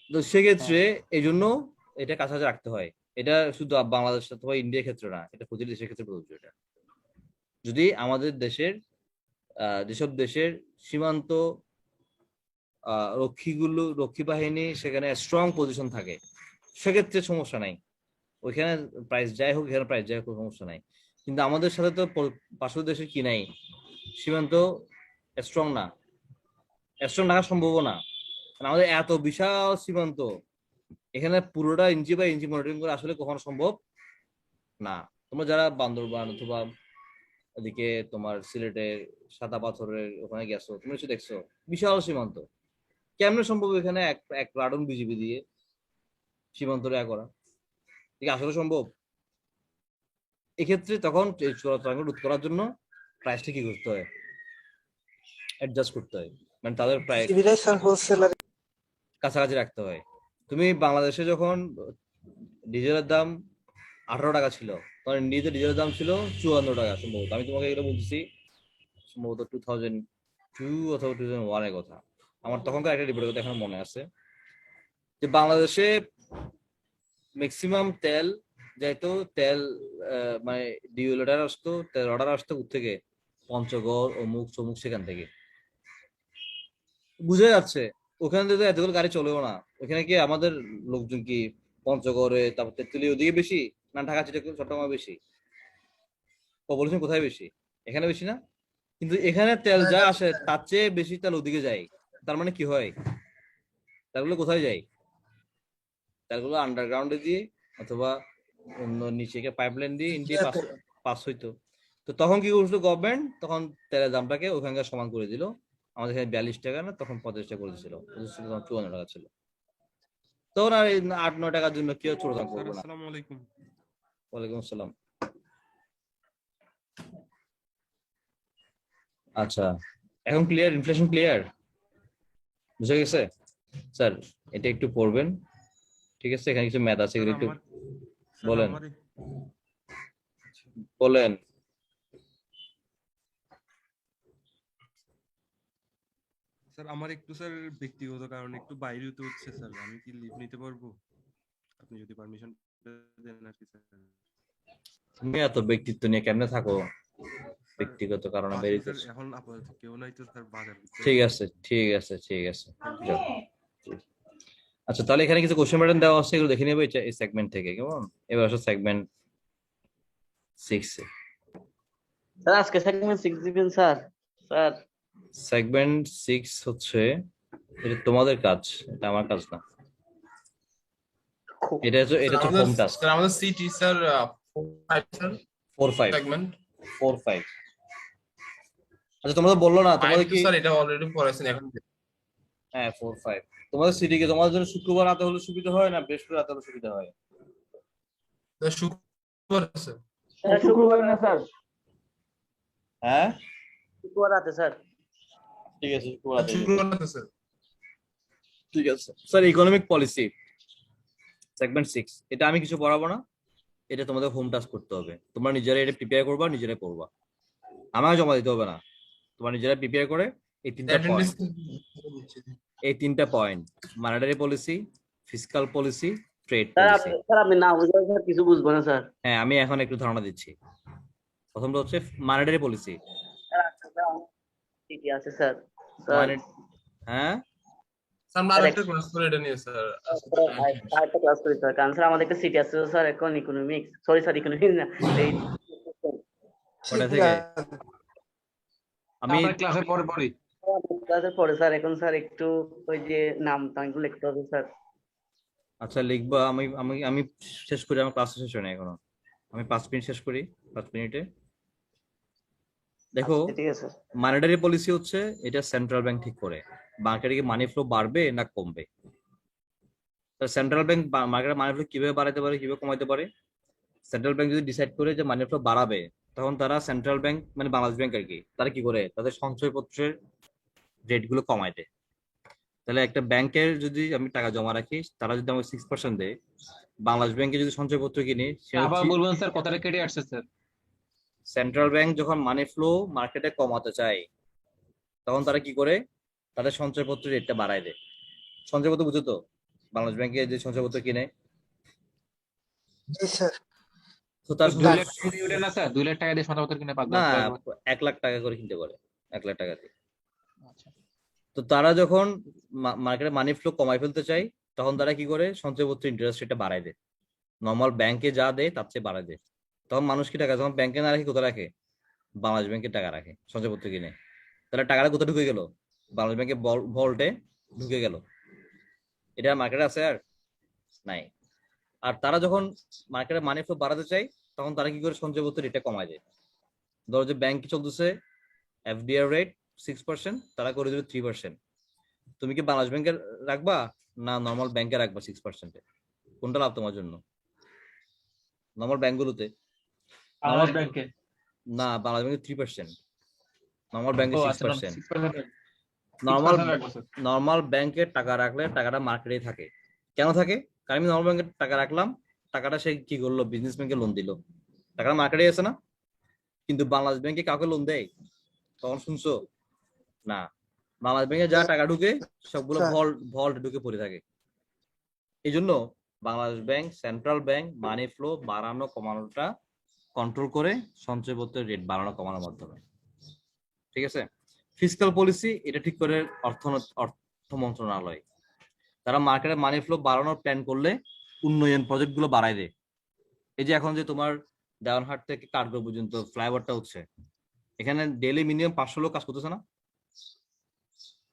তো সেক্ষেত্রে এই জন্য এটা কাছাকাছি রাখতে হয়। এটা শুধু বাংলাদেশ অথবা ইন্ডিয়ার ক্ষেত্রে না, এটা প্রতিটি দেশের ক্ষেত্রে প্রযোজ্য। এটা যদি আমাদের দেশের যেসব দেশের সীমান্ত রক্ষী বাহিনী সেখানে স্ট্রং পজিশন থাকে, সেক্ষেত্রে সমস্যা নাই, ওইখানে প্রাইস যাই হোক, এখানে প্রাইস যাই হোক, সমস্যা নাই। কিন্তু আমাদের সাথে তো পাশের দেশের কি নাই, সীমান্ত স্ট্রং না, স্ট্রং থাকা সম্ভব না। আমাদের এত বিশাল সীমান্ত, এখানে পুরোটা ইঞ্চি বাই ইঞ্চি মনিটরিং করা আসলে কখনো সম্ভব না। তোমরা যারা বান্দরবান অথবা ওদিকে তোমার সিলেটের সাদা পাথরের ওখানে গেছো, তুমি কিছু দেখছো, বিশাল সীমান্ত, কেমনে সম্ভব এখানে এক প্লাটুন বিজিবি দিয়ে সীমান্ত রেখা করা, ঠিক আসলে সম্ভব? এক্ষেত্রে তখন এই চোরাচালান রোধ করার জন্য প্রাইসটা কি করতে হয়, অ্যাডজাস্ট করতে হয়, মানে তাদের প্রায় বিসিবিরাই স্যার হোলসেলার কাছাকাছি রাখতে হয়। তুমি বাংলাদেশে যখন ডিজেলের দাম 18 টাকা ছিল, তখন ইন্ডিয়াতে ডিজেলের দাম ছিল 54 টাকা সম্ভবত, আমি তোমাকে এটা বলতেছি সম্ভবত 2002 অথবা 2001 এর কথা। আমার তখনকার একটা রিপোর্টের কথা এখন মনে আছে যে বাংলাদেশে ম্যাক্সিমাম তেল যেহেতু তেল মানে ডিউল অর্ডার আসতো, তেল অর্ডার আসতো থেকে পঞ্চগড় অমুক চমুক সেখান থেকে। বুঝা যাচ্ছে ওখানে তো এতগুলো গাড়ি চলেও না। ওখানে কি আমাদের লোকজন কি পঞ্চগড়ে তারপর তেঁতুলি ওদিকে বেশি, না ঢাকা চট্টগ্রামে বেশি? পপুলেশন কোথায় বেশি? এখানে বেশি না? কিন্তু এখানে তেল যা আসে তার চেয়ে বেশি তেল ওদিকে যায়। তার মানে কি হয়, তেলগুলো কোথায় যায়? তেলগুলো আন্ডারগ্রাউন্ডে দিয়ে অথবা অন্য নিচে পাইপলাইন দিয়ে ইন্ডিয়া পাস হইতো। তো তখন কি করছিল গভর্নমেন্ট, তখন তেলের দামটাকে ওখানকার সমান করে দিল। আমাদের এখানে 42 টাকা না তখন 50 টাকা করে দিয়েছিল, 54 টাকা ছিল। তখন আর 8-9 টাকার জন্য কেউ ছোট দাম স্যার করবো না। আসসালামু আলাইকুম। ওয়ালাইকুম আসসালাম। আচ্ছা, এখন ক্লিয়ার? ইনফ্লেশন ক্লিয়ার বুঝে গেছে? স্যার এটা একটু পড়বেন, ঠিক আছে? এখানে কিছু ম্যাথ আছে, স্যার এগুলো একটু স্যার বলেন আমারই বলেন। স্যার আমার একটু স্যার ব্যক্তিগত কারণে একটু বাইরে হতে হচ্ছে স্যার, আমি কি লিভ নিতে পারবো? আপনি যদি পারমিশন দেন আর কি স্যার। তুমি এত ব্যক্তিত্ব নিয়ে কেমনে থাকো? ব্যক্তিগত কারণে বাসায় বেরিয়ে স্যার এখন আপাতত কেউ নাই তো স্যার, বাজার করতে ঠিক যাচ্ছি। আছে ঠিক আছে ঠিক আছে, যাও। আচ্ছা তাহলে এখানে কিছু কোশ্চেন প্যাটার্ন দেওয়া আছে, এগুলো দেখে নেবো এই সেগমেন্ট থেকে, কেমন? এবার আসো সেগমেন্ট 6 এ। স্যার আজকে সেগমেন্ট 6 দিবেন স্যার? স্যার সেগমেন্ট 6 হচ্ছে, এটা তোমাদের কাজ, এটা আমার কাজ না। এটা হচ্ছে হোম টাস্ক। স্যার আমাদের সিটি স্যার 5 স্যার 4-5 সেগমেন্ট 4-5। আচ্ছা তোমরা তো বললো না তোমাদের কি? স্যার এটা অলরেডি পড়াইছেন এখন। হ্যাঁ 4-5। তোমাদের সিটি কি তোমাদের জন্য শুক্রবার রাতে হলে সুবিধা হয় না বৃহস্পতিবার রাতে হলে সুবিধা হয়? স্যার শুক্রবার স্যার শুক্রবার না স্যার, হ্যাঁ শুক্রবার রাতে স্যার। ঠিক আছে শুক্রবার রাতে। শুক্রবার রাতে স্যার। ঠিক আছে স্যার, ইকোনমিক পলিসি সেগমেন্ট 6, এটা আমি কিছু পড়াবো না, এটা তোমাদের হোম টাস্ক করতে হবে। তোমরা নিজেরা এটা প্রিপেয়ার করবা, নিজেরা করবা, আমাকে জমা দিতে হবে না। তোমরা নিজেরা প্রিপেয়ার করে এই তিনটা point monetary policy, fiscal policy, trade policy. Sir আপনি না বুঝলে স্যার কিছু বুঝবো না স্যার। হ্যাঁ আমি এখন একটু ধারণা দিচ্ছি। প্রথমটা হচ্ছে মনিটারি পলিসি। ঠিকই আছে স্যার। স্যার হ্যাঁ স্যার আমরা আরেকটা ক্লাস করে এটা নিয়ে স্যার। আরেকটা ক্লাস করি স্যার, কারণ স্যার আমাদের একটা সিটি আছে স্যার এখন ইকোনমিক্স, সরি স্যার ইকোনমিক্স না, এই ওটা থেকে আমি আপনার ক্লাসের পরে পরে ক্লাসের পরে স্যার। এখন স্যার একটু ওই যে নাম টামগুলো লিখতে হবে স্যার। আচ্ছা লিখবা, আমি আমি আমি শেষ করি, আমার ক্লাস শেষ হয় না এখনো। আমি 5 মিনিট শেষ করি, 5 মিনিটে। দেখো আচ্ছা, ঠিক আছে স্যার। মনিটারি পলিসি হচ্ছে এটা সেন্ট্রাল ব্যাংক ঠিক করে মার্কেটে কি মানি ফ্লো বাড়বে না কমবে। সেন্ট্রাল ব্যাংক মার্কেটে মানি ফ্লো কিভাবে বাড়াতে পারে কিভাবে কমাতে পারে? সেন্ট্রাল ব্যাংক যদি ডিসাইড করে যে মানি ফ্লো বাড়াবে, তখন তারা সেন্ট্রাল ব্যাংক মানে বাংলাদেশ ব্যাংক আর কি, তারা কি করে তাদের সঞ্চয়পত্রের রেট গুলো কমায় দেয়। তাহলে একটা ব্যাংকের যদি আমি টাকা জমা রাখি, তারা যদি আমাকে 6% দেয়, বাংলাদেশ ব্যাংকে যদি সঞ্চয়পত্র কিনি আবার বলবেন স্যার, কথাটা কেটে আসছে স্যার। সেন্ট্রাল ব্যাংক যখন মানি ফ্লো মার্কেটে কমাতে চায়, তখন তারা কি করে তাদের সঞ্চয়পত্রের রেটটা বাড়ায় দেয়। সঞ্চয়পত্র বুঝো তো, বাংলাদেশ ব্যাংকে যে সঞ্চয়পত্র কিনে, জি স্যার। তো তার 2 লাখ টাকা দিয়ে ওঠে না স্যার? 2 লাখ টাকা দিয়ে সঞ্চয়পত্র কিনে 5 না বছর। 1 লাখ টাকা করে কিনতে পারে, 1 লাখ টাকা দিয়ে। আচ্ছা তো তারা যখন মার্কেটে মানি ফ্লো কমাই ফেলতে চায়, তখন তারা কি করে সঞ্চয়পত্র ইন্টারেস্ট রেটটা বাড়ায় দেয়, নর্মাল ব্যাংকে যা দেয় তার চেয়ে বাড়ায় দেয়। তখন মানুষ কি টাকা যখন ব্যাংকে না রাখে কোথায় রাখে? বাংলাদেশ ব্যাংকে টাকা রাখে সঞ্চয়পত্র কিনে। তাহলে টাকাটা কোথায় ঢুকে গেল? বাংলাদেশ ব্যাংকে ভল্টে ঢুকে গেল। এটা মার্কেটে আছে আর নাই। আর তারা যখন মার্কেটে মানি ফ্লো বাড়াতে চায়, তখন তারা কি করে সঞ্চয়পত্র রেটটা কমায় দেয়। ধরো যে ব্যাংক চলতেছে এফডিআর রেট 6%, তারা করে দেবে 3%। তুমি কি বাংলাদেশ ব্যাংকে রাখবা না নর্মাল ব্যাংকে রাখবা 6%? কোনটা লাভ তোমার জন্য? নর্মাল ব্যাংকগুলোতে, বাংলাদেশ ব্যাংকে। না বাংলাদেশ ব্যাংকে 3%, নর্মাল ব্যাংকে ও আচ্ছা, 6%। 6% নর্মাল 6% রাখবো স্যার। নর্মাল ব্যাংকে টাকা রাখলে টাকাটা মার্কেটেই থাকে। কেন থাকে? কারণ আমি নর্মাল ব্যাংকে টাকা রাখলাম, টাকাটা সে কি করলো, বিজনেস ব্যাংকে লোন দিল, টাকাটা মার্কেটে আছে না। কিন্তু বাংলাদেশ ব্যাংকে কাউকে লোন দেয় তখন শুনছো? না, বাংলাদেশ ব্যাংকে যা টাকা ঢুকে সবগুলো ভল্ট ঢুকে পড়ে থাকে। এই জন্য বাংলাদেশ ব্যাংক, সেন্ট্রাল ব্যাংক মানি ফ্লো বাড়ানো কমানোটা কন্ট্রোল করে সঞ্চয়পত্রের রেট বাড়ানো কমানোর মাধ্যমে। ঠিক আছে। ফিসকাল পলিসি এটা ঠিক করে অর্থ মন্ত্রণালয়, তারা মার্কেটে মানি ফ্লো বাড়ানোর প্ল্যান করলে উন্নয়ন প্রজেক্ট গুলো বাড়ায় দেয়। এই যে এখন যে তোমার দেওয়ানহাট থেকে কাঠগড় পর্যন্ত ফ্লাইওভারটা হচ্ছে, এখানে ডেইলি মিনিমাম 500 লোক কাজ করতেছে না,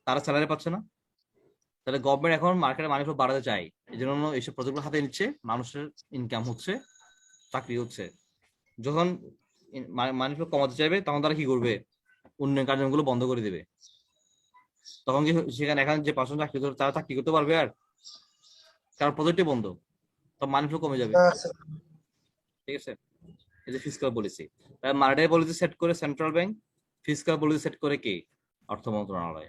তারা স্যালারি পাচ্ছে না। তাহলে গভর্নমেন্ট এখন মার্কেটে মানি ফ্লো বাড়াতে চায়, এই জন্য এইসব প্রজেক্টগুলো হাতে নিচ্ছে, মানুষের ইনকাম হচ্ছে, চাকরি হচ্ছে। যখন মানি ফ্লো কমাতে চাইবে তখন তারা কি করবে, উন্নয়ন কার্যক্রমগুলো বন্ধ করে দিবে। তখন কি সেখানে এখানে যে 500 চাকরি করতে তারা চাকরি করতে পারবে? আর কারণ প্রজেক্টই বন্ধ, তখন মানি ফ্লো কমে যাবে। ঠিক আছে। এই যে fiscal policy, monetary policy set করে central bank, fiscal policy set করে কি, অর্থ মন্ত্রণালয়।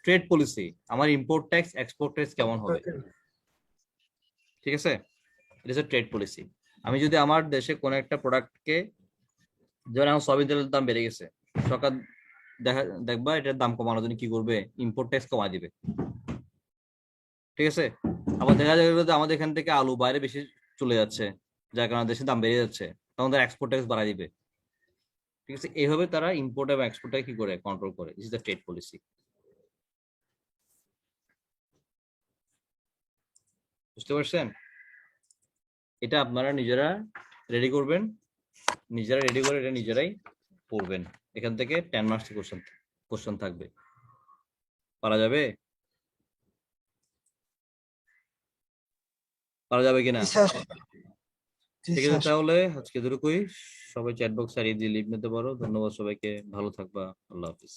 ট্রেড পলিসি, আমার ইম্পোর্ট ট্যাক্স এক্সপোর্ট ট্যাক্স কেমন হবে। ঠিক আছে, এটা হচ্ছে ট্রেড পলিসি। আমি যদি আমার দেশে কোন একটা প্রোডাক্টকে, যেমন এখন সয়াবিন তেলের দাম বেড়ে গেছে, সরকার দেখবা এটার দাম কমানোর জন্য কি করবে, ইম্পোর্ট ট্যাক্স কমায় দিবে। ঠিক আছে। আবার দেখা যাবে যে আমাদের এখান থেকে আলু বাইরে বেশি চলে যাচ্ছে, যার কারণে দেশের দাম বেড়ে যাচ্ছে, তখন তারা এক্সপোর্ট ট্যাক্স বাড়ায় দিবে। ঠিক আছে, এইভাবে তারা ইম্পোর্ট এবং এক্সপোর্টটাকে কি করে কন্ট্রোল করে। This is the trade policy. বুঝতে পারছেন? এটা আপনারা নিজেরা রেডি করবেন, নিজেরা রেডি করে এটা নিজেরাই পড়বেন। এখান থেকে 10 মার্কস কোশ্চেন থাকবে, পারা যাবে? পারা যাবে কিনা? ঠিক আছে, তাহলে আজকে এতটুকুই। সবাই চ্যাট বক্স হারিয়ে দিয়ে লিভ নিতে পারো। ধন্যবাদ সবাইকে, ভালো থাকবা, আল্লাহ হাফিজ।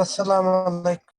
আসসালামু আলাইকুম।